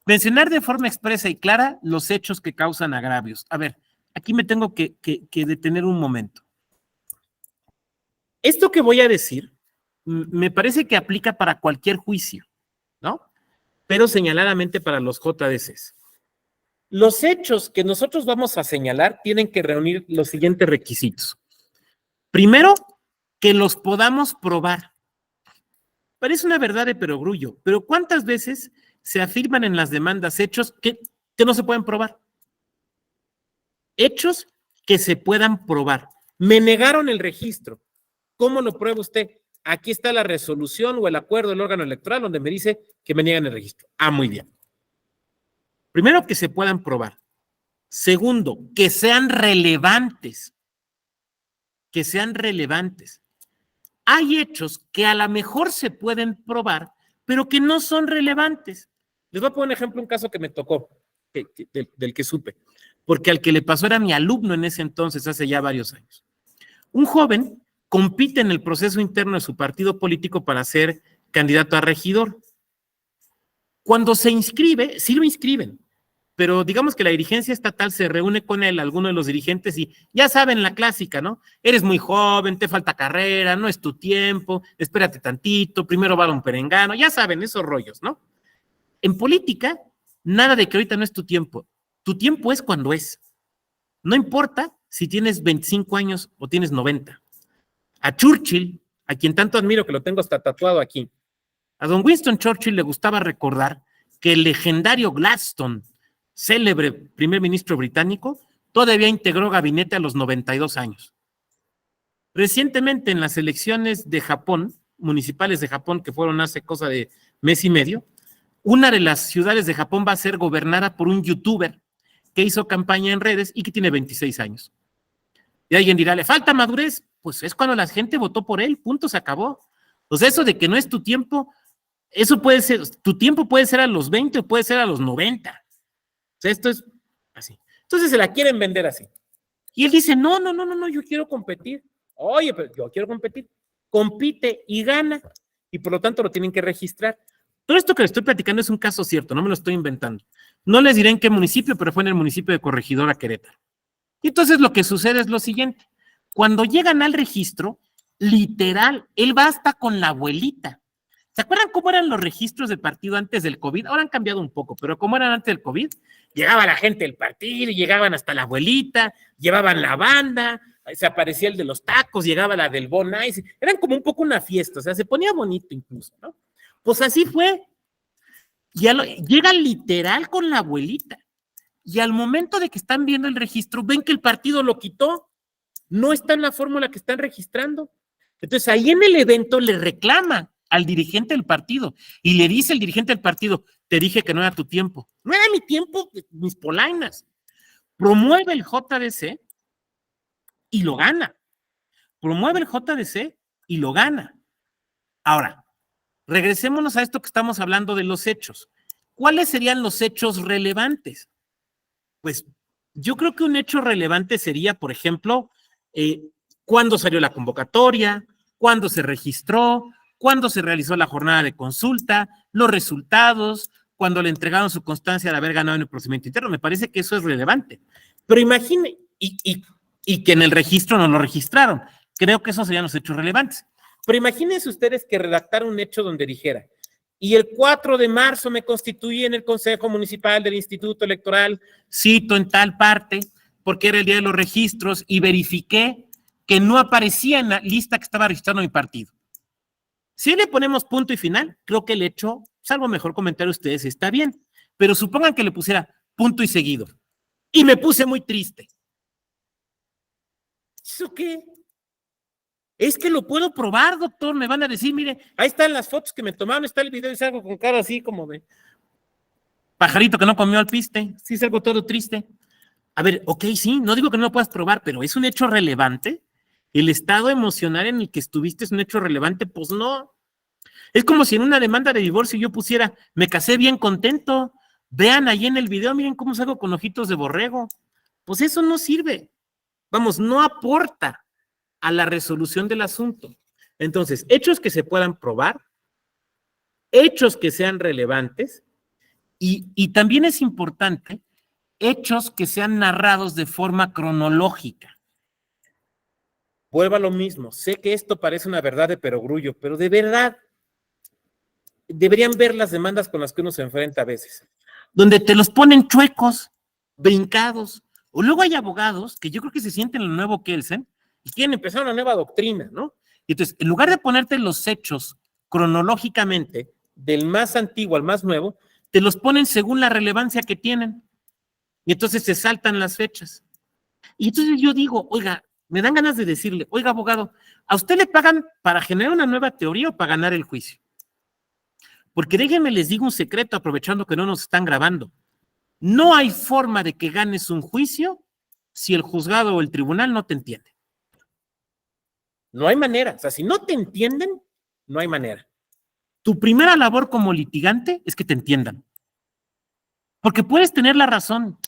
Mencionar de forma expresa y clara los hechos que causan agravios. A ver, aquí me tengo que detener un momento. Esto que voy a decir me parece que aplica para cualquier juicio, ¿no? Pero señaladamente para los JDCs. Los hechos que nosotros vamos a señalar tienen que reunir los siguientes requisitos. Primero, que los podamos probar. Parece una verdad de perogrullo, pero ¿cuántas veces se afirman en las demandas hechos que no se pueden probar? Hechos que se puedan probar. Me negaron el registro. ¿Cómo lo prueba usted? Aquí está la resolución o el acuerdo del órgano electoral donde me dice que me niegan el registro. Ah, muy bien. Primero, que se puedan probar. Segundo, que sean relevantes. Que sean relevantes. Hay hechos que a lo mejor se pueden probar, pero que no son relevantes. Les voy a poner un ejemplo, un caso que me tocó, del que supe, porque al que le pasó era mi alumno en ese entonces, hace ya varios años. Un joven compite en el proceso interno de su partido político para ser candidato a regidor. Cuando se inscribe, sí lo inscriben, pero digamos que la dirigencia estatal se reúne con él, alguno de los dirigentes, y ya saben la clásica, ¿no? Eres muy joven, te falta carrera, no es tu tiempo, espérate tantito, primero va un perengano, ya saben esos rollos, ¿no? En política, nada de que ahorita no es tu tiempo es cuando es. No importa si tienes 25 años o tienes 90. A Churchill, a quien tanto admiro, que lo tengo hasta tatuado aquí, a don Winston Churchill le gustaba recordar que el legendario Gladstone, célebre primer ministro británico, todavía integró gabinete a los 92 años. Recientemente, en las elecciones de Japón, municipales de Japón, que fueron hace cosa de mes y medio, una de las ciudades de Japón va a ser gobernada por un youtuber que hizo campaña en redes y que tiene 26 años. Y alguien dirá, ¿le falta madurez? Pues es cuando la gente votó por él, punto, se acabó. O sea, eso de que no es tu tiempo, eso puede ser, tu tiempo puede ser a los 20 o puede ser a los 90. O sea, esto es así. Entonces se la quieren vender así. Y él dice, no, yo quiero competir. Oye, pero yo quiero competir. Compite y gana. Y por lo tanto lo tienen que registrar. Todo esto que les estoy platicando es un caso cierto, no me lo estoy inventando. No les diré en qué municipio, pero fue en el municipio de Corregidora, Querétaro. Y entonces lo que sucede es lo siguiente. Cuando llegan al registro, literal, él va hasta con la abuelita. ¿Se acuerdan cómo eran los registros del partido antes del COVID? Ahora han cambiado un poco, pero ¿cómo eran antes del COVID? Llegaba la gente del partido, llegaban hasta la abuelita, llevaban la banda, se aparecía el de los tacos, llegaba la del Bon Ice, eran como un poco una fiesta, o sea, se ponía bonito incluso, ¿no? Pues así fue. Llega literal con la abuelita, y al momento de que están viendo el registro, ven que el partido lo quitó, no está en la fórmula que están registrando. Entonces ahí en el evento le reclama al dirigente del partido y le dice el dirigente del partido, te dije que no era tu tiempo. No era mi tiempo, mis polainas. Promueve el JDC y lo gana. Promueve el JDC y lo gana. Ahora, regresémonos a esto que estamos hablando de los hechos. ¿Cuáles serían los hechos relevantes? Pues yo creo que un hecho relevante sería, por ejemplo, cuándo salió la convocatoria, cuándo se registró, cuándo se realizó la jornada de consulta, los resultados, cuando le entregaron su constancia de haber ganado en el procedimiento interno. Me parece que eso es relevante. Pero imagine, y que en el registro no lo registraron. Creo que esos serían los hechos relevantes. Pero imagínense ustedes que redactaran un hecho donde dijera, y el 4 de marzo me constituí en el Consejo Municipal del Instituto Electoral, cito en tal parte, porque era el día de los registros, y verifiqué que no aparecía en la lista que estaba registrando mi partido. Si le ponemos punto y final, creo que el hecho, salvo mejor comentario ustedes, está bien. Pero supongan que le pusiera punto y seguido. Y me puse muy triste. ¿Eso qué? Es que lo puedo probar, doctor. Me van a decir, mire, ahí están las fotos que me tomaron, está el video y salgo con cara así como de pajarito que no comió al piste. Sí, salgo todo triste. A ver, ok, sí, no digo que no lo puedas probar, pero ¿es un hecho relevante? ¿El estado emocional en el que estuviste es un hecho relevante? Pues no. Es como si en una demanda de divorcio yo pusiera, me casé bien contento, vean ahí en el video, miren cómo salgo con ojitos de borrego. Pues eso no sirve. Vamos, no aporta a la resolución del asunto. Entonces, hechos que se puedan probar, hechos que sean relevantes, y también es importante, hechos que sean narrados de forma cronológica. Vuelvo a lo mismo, sé que esto parece una verdad de perogrullo, pero de verdad deberían ver las demandas con las que uno se enfrenta a veces, donde te los ponen chuecos, brincados, o luego hay abogados que yo creo que se sienten el nuevo Kelsen y quieren empezar una nueva doctrina, ¿no? Y entonces, en lugar de ponerte los hechos cronológicamente, del más antiguo al más nuevo, te los ponen según la relevancia que tienen, y entonces se saltan las fechas. Y entonces yo digo, oiga, me dan ganas de decirle, oiga, abogado, ¿a usted le pagan para generar una nueva teoría o para ganar el juicio? Porque déjenme les digo un secreto, aprovechando que no nos están grabando. No hay forma de que ganes un juicio si el juzgado o el tribunal no te entiende. No hay manera. O sea, si no te entienden, no hay manera. Tu primera labor como litigante es que te entiendan. Porque puedes tener la razón,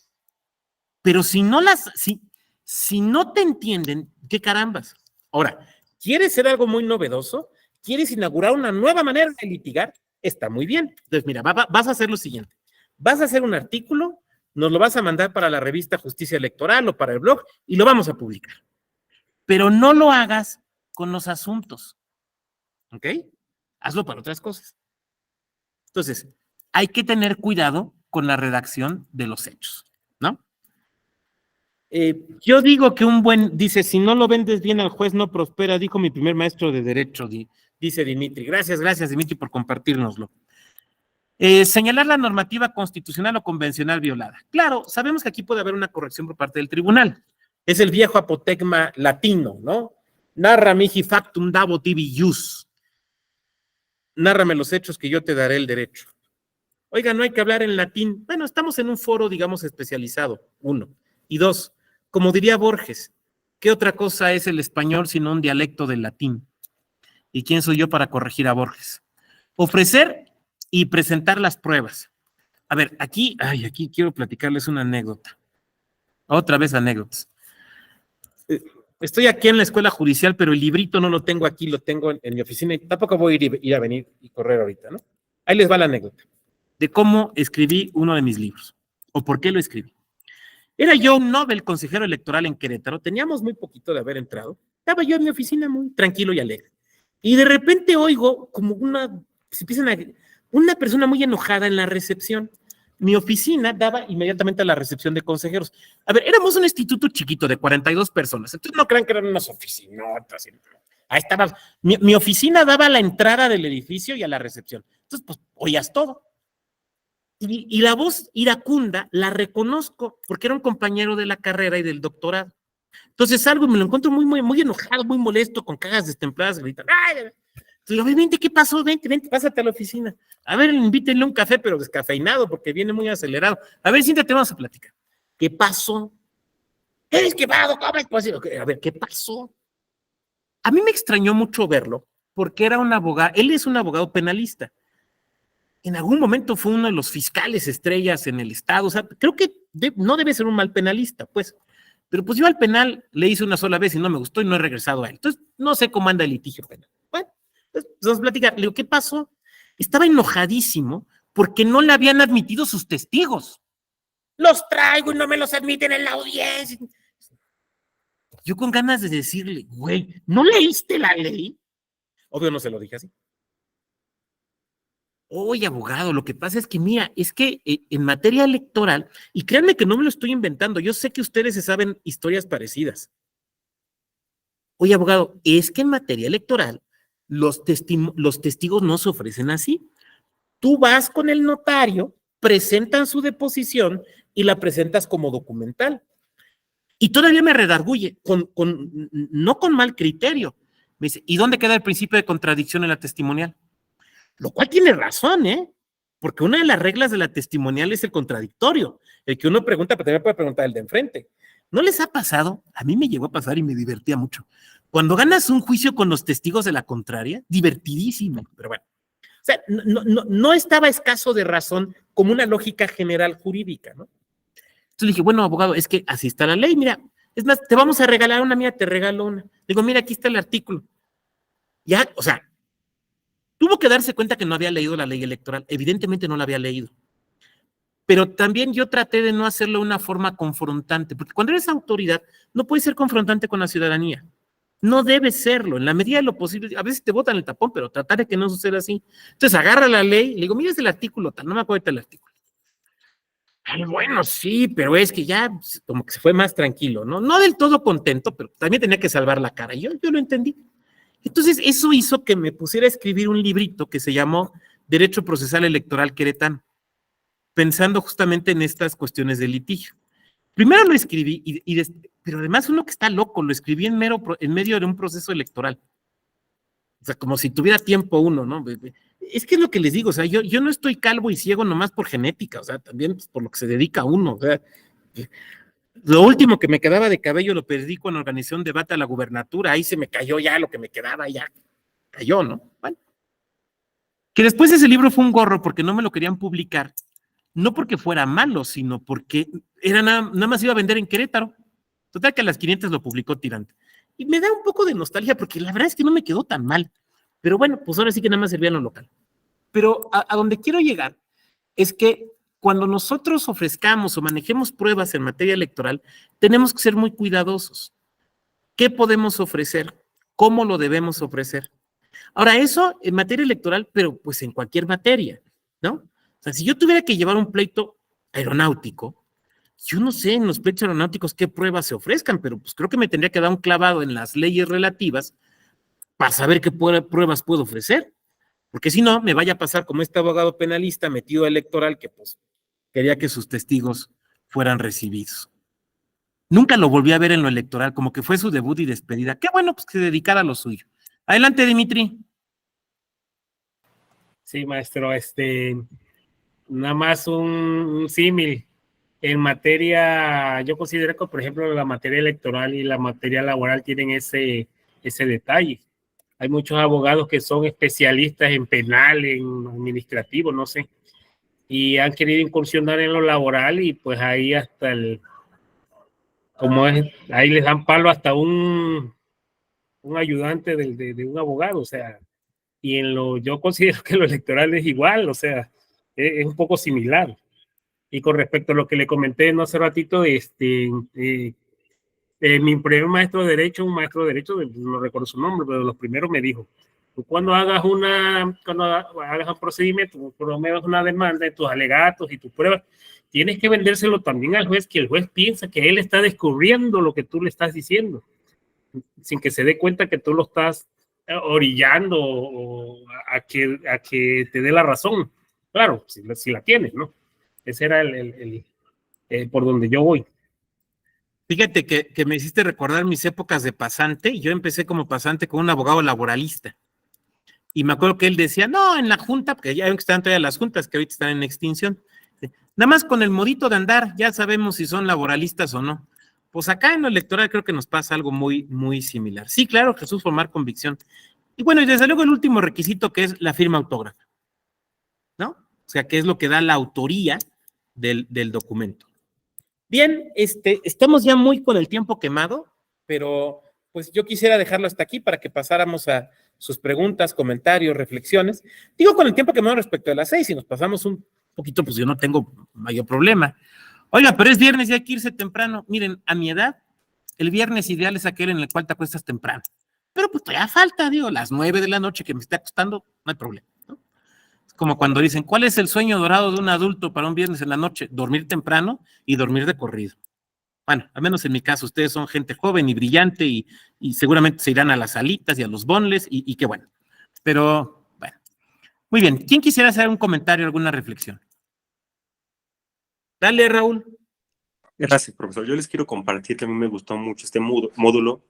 pero si no te entienden, ¿qué carambas? Ahora, ¿quieres ser algo muy novedoso? ¿Quieres inaugurar una nueva manera de litigar? Está muy bien. Entonces, mira, vas a hacer lo siguiente. Vas a hacer un artículo, nos lo vas a mandar para la revista Justicia Electoral o para el blog y lo vamos a publicar. Pero no lo hagas con los asuntos. ¿Ok? Hazlo para otras cosas. Entonces, hay que tener cuidado con la redacción de los hechos, ¿no? Yo digo que dice, si no lo vendes bien al juez no prospera, dijo mi primer maestro de derecho, dice Dimitri. Gracias Dimitri por compartirnoslo. Señalar la normativa constitucional o convencional violada. Claro, sabemos que aquí puede haber una corrección por parte del tribunal. Es el viejo apotegma latino, ¿no? Narra mihi factum dabo tibi ius. Nárrame los hechos que yo te daré el derecho. Oiga, no hay que hablar en latín. Bueno, estamos en un foro, digamos, especializado, 1. Y 2, como diría Borges, ¿qué otra cosa es el español sino un dialecto del latín? ¿Y quién soy yo para corregir a Borges? Ofrecer y presentar las pruebas. A ver, aquí quiero platicarles una anécdota. Otra vez anécdotas. Estoy aquí en la escuela judicial, pero el librito no lo tengo aquí, lo tengo en mi oficina y tampoco voy a ir a venir y correr ahorita, ¿no? Ahí les va la anécdota de cómo escribí uno de mis libros o por qué lo escribí. Era yo un Nobel consejero electoral en Querétaro, teníamos muy poquito de haber entrado, estaba yo en mi oficina muy tranquilo y alegre. Y de repente oigo como una se empiezan a... Una persona muy enojada en la recepción. Mi oficina daba inmediatamente a la recepción de consejeros. A ver, éramos un instituto chiquito de 42 personas, entonces no crean que eran unas oficinotas. Ahí estaba. Mi oficina daba a la entrada del edificio y a la recepción. Entonces, pues, oías todo. Y la voz iracunda la reconozco porque era un compañero de la carrera y del doctorado. Entonces salgo y me lo encuentro muy enojado, muy molesto, con cajas destempladas, gritando. ¡Ay! Entonces, digo, vente, ¿qué pasó? Vente, pásate a la oficina. A ver, invítenle un café, pero descafeinado, porque viene muy acelerado. A ver, siéntate, vamos a platicar. ¿Qué pasó? ¿Eres quemado? ¿Cómo es posible? A ver, ¿qué pasó? A mí me extrañó mucho verlo, porque era un abogado, él es un abogado penalista. En algún momento fue uno de los fiscales estrellas en el estado. O sea, creo que no debe ser un mal penalista, pues. Pero pues yo al penal le hice una sola vez y no me gustó y no he regresado a él. Entonces, no sé cómo anda el litigio penal. Bueno, entonces vamos a platicar. Le digo, ¿qué pasó? Estaba enojadísimo porque no le habían admitido sus testigos. Los traigo y no me los admiten en la audiencia. Yo con ganas de decirle, güey, ¿no leíste la ley? Obvio no se lo dije así. Oye, abogado, lo que pasa es que, mira, es que en materia electoral, y créanme que no me lo estoy inventando, yo sé que ustedes se saben historias parecidas. Oye, abogado, es que en materia electoral los testigos no se ofrecen así. Tú vas con el notario, presentan su deposición y la presentas como documental. Y todavía me redarguye, no con mal criterio. Me dice, ¿y dónde queda el principio de contradicción en la testimonial? Lo cual tiene razón, ¿eh? Porque una de las reglas de la testimonial es el contradictorio. El que uno pregunta, pero también puede preguntar el de enfrente. ¿No les ha pasado? A mí me llegó a pasar y me divertía mucho. Cuando ganas un juicio con los testigos de la contraria, divertidísimo, pero bueno. O sea, no estaba escaso de razón como una lógica general jurídica, ¿no? Entonces le dije, bueno, abogado, es que así está la ley, mira, es más, te vamos a regalar una, mira, te regalo una. Digo, mira, aquí está el artículo. Ya, o sea, tuvo que darse cuenta que no había leído la ley electoral. Evidentemente no la había leído. Pero también yo traté de no hacerlo de una forma confrontante, porque cuando eres autoridad, no puedes ser confrontante con la ciudadanía. No debes serlo, en la medida de lo posible. A veces te botan el tapón, pero tratar de que no suceda así. Entonces agarra la ley, le digo, mira, es el artículo tal, no me acuerdo del artículo. Ay, bueno, sí, pero es que ya como que se fue más tranquilo, ¿no? No del todo contento, pero también tenía que salvar la cara. Yo lo entendí. Entonces, eso hizo que me pusiera a escribir un librito que se llamó Derecho Procesal Electoral Queretano, pensando justamente en estas cuestiones de litigio. Primero lo escribí, pero además uno que está loco, lo escribí en medio de un proceso electoral. O sea, como si tuviera tiempo uno, ¿no? Es que es lo que les digo, o sea, yo no estoy calvo y ciego nomás por genética, o sea, también pues, por lo que se dedica uno, o sea, lo último que me quedaba de cabello lo perdí cuando organizé un debate a la gubernatura, ahí se me cayó ya lo que me quedaba, ya cayó, ¿no? Bueno. Que después ese libro fue un gorro porque no me lo querían publicar, no porque fuera malo, sino porque era nada más iba a vender en Querétaro. Total que a las 500 lo publicó Tirante. Y me da un poco de nostalgia porque la verdad es que no me quedó tan mal. Pero bueno, pues ahora sí que nada más servía en lo local. Pero a donde quiero llegar es que cuando nosotros ofrezcamos o manejemos pruebas en materia electoral, tenemos que ser muy cuidadosos. ¿Qué podemos ofrecer? ¿Cómo lo debemos ofrecer? Ahora, eso en materia electoral, pero pues en cualquier materia, ¿no? O sea, si yo tuviera que llevar un pleito aeronáutico, yo no sé en los pleitos aeronáuticos qué pruebas se ofrezcan, pero pues creo que me tendría que dar un clavado en las leyes relativas para saber qué pruebas puedo ofrecer. Porque si no, me vaya a pasar como este abogado penalista metido electoral que pues quería que sus testigos fueran recibidos. Nunca lo volví a ver en lo electoral, como que fue su debut y despedida. Qué bueno, pues que se dedicara a lo suyo. Adelante, Dimitri. Sí, maestro, nada más un símil. En materia, yo considero que, por ejemplo, la materia electoral y la materia laboral tienen ese detalle. Hay muchos abogados que son especialistas en penal, en administrativo, no sé, y han querido incursionar en lo laboral y pues ahí hasta ahí les dan palo hasta un ayudante de un abogado, o sea, y yo considero que lo electoral es igual, o sea, es un poco similar. Y con respecto a lo que le comenté no hace ratito, mi primer maestro de Derecho, no recuerdo su nombre, pero de los primeros me dijo, Tú cuando hagas un procedimiento, por lo menos una demanda de tus alegatos y tus pruebas, tienes que vendérselo también al juez, que el juez piensa que él está descubriendo lo que tú le estás diciendo, sin que se dé cuenta que tú lo estás orillando a que te dé la razón. Claro, si la tienes, ¿no? Ese era por donde yo voy. Fíjate que me hiciste recordar mis épocas de pasante. Yo empecé como pasante con un abogado laboralista. Y me acuerdo que él decía, no, en la junta, porque ya ven que están todavía las juntas, que ahorita están en extinción. Nada más con el modito de andar, ya sabemos si son laboralistas o no. Pues acá en lo electoral creo que nos pasa algo muy, muy similar. Sí, claro, Jesús, formar convicción. Y bueno, y desde luego el último requisito, que es la firma autógrafa, ¿no? O sea, que es lo que da la autoría del documento. Bien, estamos ya muy con el tiempo quemado, pero pues yo quisiera dejarlo hasta aquí para que pasáramos a sus preguntas, comentarios, reflexiones. Digo con el tiempo quemado respecto a las 6, si nos pasamos un poquito, pues yo no tengo mayor problema. Oiga, pero es viernes y hay que irse temprano. Miren, a mi edad, el viernes ideal es aquel en el cual te acuestas temprano. Pero pues todavía falta, digo, las 9 de la noche que me esté acostando, no hay problema, ¿no? Es como cuando dicen, ¿cuál es el sueño dorado de un adulto para un viernes en la noche? Dormir temprano y dormir de corrido. Bueno, al menos en mi caso, ustedes son gente joven y brillante y seguramente se irán a las salitas y a los bonles y qué bueno. Pero, bueno, muy bien. ¿Quién quisiera hacer un comentario, alguna reflexión? Dale, Raúl. Gracias, profesor. Yo les quiero compartir que a mí me gustó mucho este módulo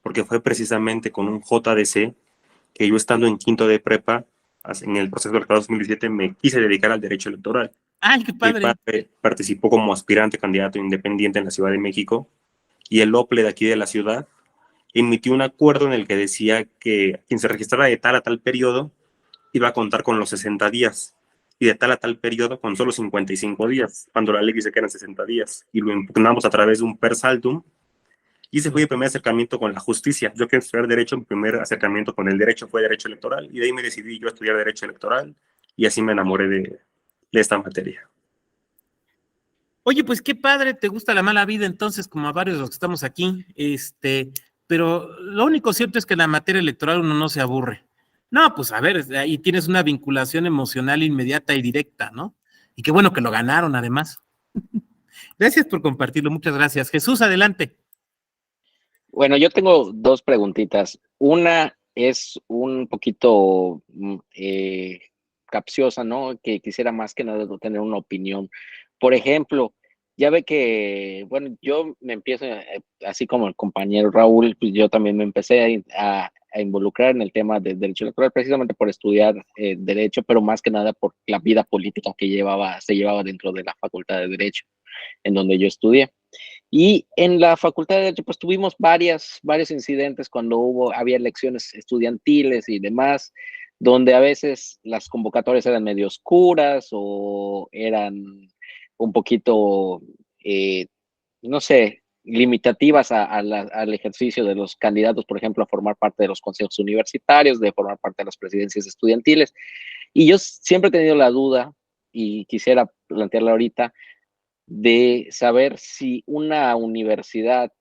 porque fue precisamente con un JDC que yo estando en quinto de prepa, en el proceso electoral 2017, me quise dedicar al derecho electoral. ¡Ay, qué padre! Mi padre participó como aspirante candidato independiente en la Ciudad de México y el OPLE de aquí de la ciudad emitió un acuerdo en el que decía que quien se registrara de tal a tal periodo iba a contar con los 60 días y de tal a tal periodo con solo 55 días, cuando la ley dice que eran 60 días, y lo impugnamos a través de un per saltum, y ese fue mi primer acercamiento con la justicia. Yo quería estudiar Derecho, mi primer acercamiento con el Derecho fue Derecho Electoral, y de ahí me decidí yo a estudiar Derecho Electoral, y así me enamoré de esta materia. Oye, pues qué padre, te gusta la mala vida entonces, como a varios de los que estamos aquí, pero lo único cierto es que en la materia electoral uno no se aburre. No, pues a ver, ahí tienes una vinculación emocional inmediata y directa, ¿no? Y qué bueno que lo ganaron además. Gracias por compartirlo, muchas gracias. Jesús, adelante. Bueno, yo tengo dos preguntitas. Una es un poquito capciosa, ¿no? Que quisiera más que nada tener una opinión. Por ejemplo, ya ve que, bueno, yo me empiezo, así como el compañero Raúl, pues yo también me empecé a involucrar en el tema del derecho electoral precisamente por estudiar derecho, pero más que nada por la vida política que se llevaba dentro de la Facultad de Derecho, en donde yo estudié. Y en la Facultad de Derecho, pues tuvimos varios incidentes cuando había elecciones estudiantiles y demás, donde a veces las convocatorias eran medio oscuras o eran un poquito, no sé, limitativas al ejercicio de los candidatos, por ejemplo, a formar parte de los consejos universitarios, de formar parte de las presidencias estudiantiles. Y yo siempre he tenido la duda, y quisiera plantearla ahorita, de saber si una universidad,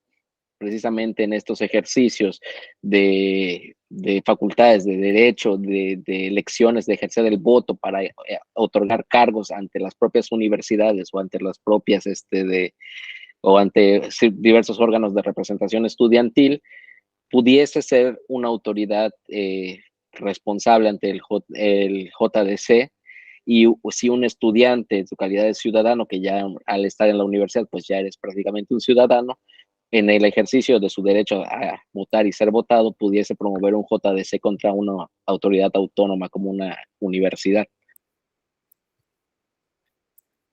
precisamente en estos ejercicios de facultades de derecho, de elecciones, de ejercer el voto para otorgar cargos ante las propias universidades o ante las propias, o ante diversos órganos de representación estudiantil, pudiese ser una autoridad responsable ante el JDC, y si un estudiante en su calidad de ciudadano, que ya al estar en la universidad, pues ya eres prácticamente un ciudadano, en el ejercicio de su derecho a votar y ser votado, pudiese promover un JDC contra una autoridad autónoma como una universidad.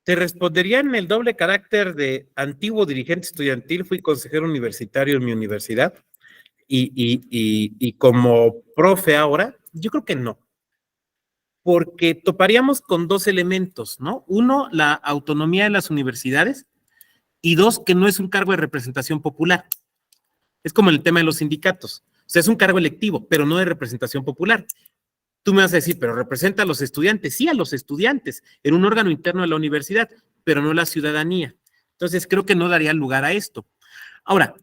Te respondería en el doble carácter de antiguo dirigente estudiantil, fui consejero universitario en mi universidad y como profe ahora, yo creo que no, porque toparíamos con dos elementos, ¿no? Uno, la autonomía de las universidades y dos, que no es un cargo de representación popular. Es como el tema de los sindicatos. O sea, es un cargo electivo, pero no de representación popular. Tú me vas a decir, pero representa a los estudiantes. Sí, a los estudiantes, en un órgano interno de la universidad, pero no la ciudadanía. Entonces, creo que no daría lugar a esto. Ahora,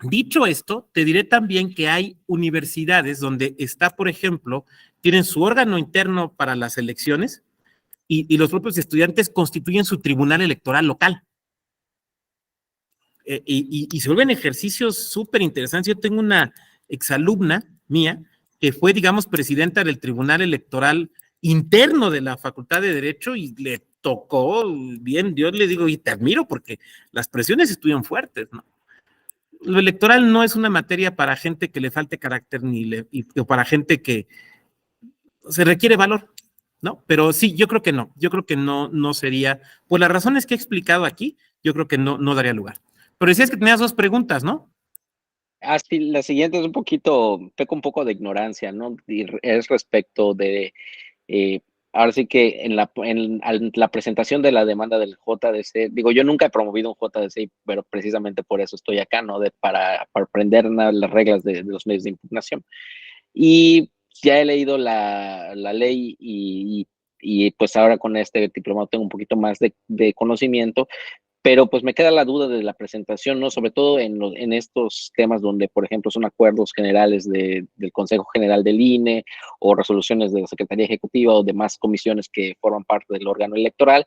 Dicho esto, te diré también que hay universidades donde está, por ejemplo, tienen su órgano interno para las elecciones y los propios estudiantes constituyen su tribunal electoral local. Y se vuelven ejercicios súper interesantes. Yo tengo una exalumna mía que fue, digamos, presidenta del tribunal electoral interno de la Facultad de Derecho y le tocó bien, yo le digo, y te admiro porque las presiones estuvieron fuertes, ¿no? Lo electoral no es una materia para gente que le falte carácter o para gente que se requiere valor, ¿no? Pero sí, yo creo que no sería, por las razones que he explicado aquí, yo creo que no daría lugar. Pero decías que tenías 2 preguntas, ¿no? Sí, la siguiente es peco un poco de ignorancia, ¿no? Y es respecto de, ahora sí que en la presentación de la demanda del JDC, digo, yo nunca he promovido un JDC, pero precisamente por eso estoy acá, ¿no? Para aprender las reglas de los medios de impugnación. Y ya he leído la ley y pues ahora con este diplomado tengo un poquito más de conocimiento, pero pues me queda la duda de la presentación, ¿no? Sobre todo en estos temas donde, por ejemplo, son acuerdos generales del Consejo General del INE o resoluciones de la Secretaría Ejecutiva o demás comisiones que forman parte del órgano electoral.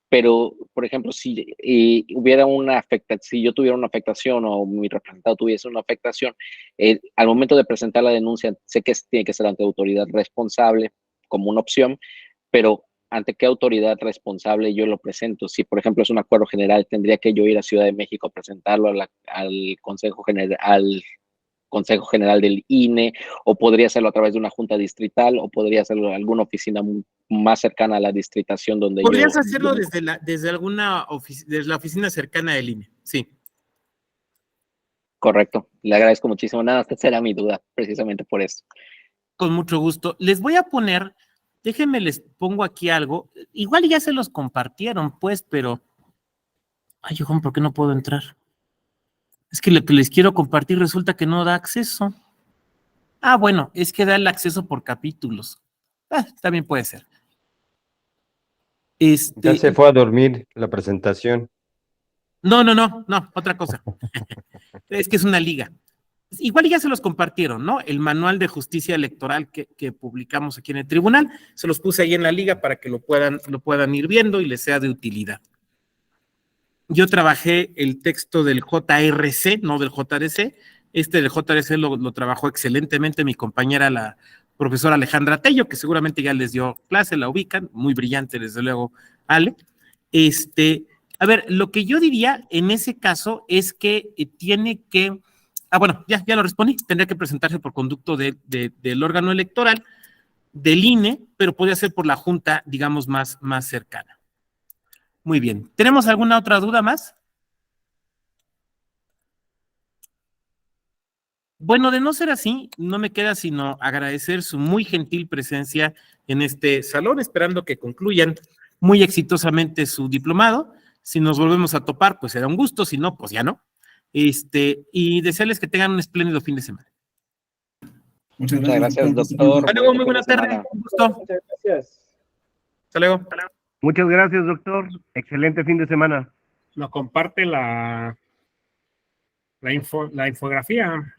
Pero, por ejemplo, si si yo tuviera una afectación o mi representado tuviese una afectación, al momento de presentar la denuncia, sé que tiene que ser ante autoridad responsable como una opción, pero ¿ante qué autoridad responsable yo lo presento? Si, por ejemplo, es un acuerdo general, tendría que yo ir a Ciudad de México a presentarlo al Consejo General del INE, o podría hacerlo a través de una junta distrital, o podría hacerlo en alguna oficina más cercana a la distritación donde Podrías hacerlo desde la oficina cercana del INE, sí. Correcto, le agradezco muchísimo. Nada, esta será mi duda, precisamente por eso. Con mucho gusto. Les voy a poner, déjenme les pongo aquí algo, igual ya se los compartieron, pues, pero, ay, Juan, ¿por qué no puedo entrar? Es que lo que les quiero compartir resulta que no da acceso. Ah, bueno, es que da el acceso por capítulos. También puede ser. Ya se fue a dormir la presentación. No, otra cosa. Es que es una liga. Igual ya se los compartieron, ¿no? El manual de justicia electoral que publicamos aquí en el tribunal, se los puse ahí en la liga para que lo puedan ir viendo y les sea de utilidad. Yo trabajé el texto del JRC, no del JDC. Del JRC lo trabajó excelentemente mi compañera, la profesora Alejandra Tello, que seguramente ya les dio clase, la ubican, muy brillante, desde luego, Ale. A ver, lo que yo diría en ese caso es que tiene que, bueno, ya lo respondí, tendría que presentarse por conducto del órgano electoral, del INE, pero podría ser por la junta, digamos, más cercana. Muy bien. ¿Tenemos alguna otra duda más? Bueno, de no ser así, no me queda sino agradecer su muy gentil presencia en este salón, esperando que concluyan muy exitosamente su diplomado. Si nos volvemos a topar, pues será un gusto, si no, pues ya no. Y desearles que tengan un espléndido fin de semana. Muchas gracias, doctor. Hasta luego, muy buena tarde. Un gusto. Muchas gracias. Hasta luego. Muchas gracias, doctor. Excelente fin de semana. Nos comparte la infografía.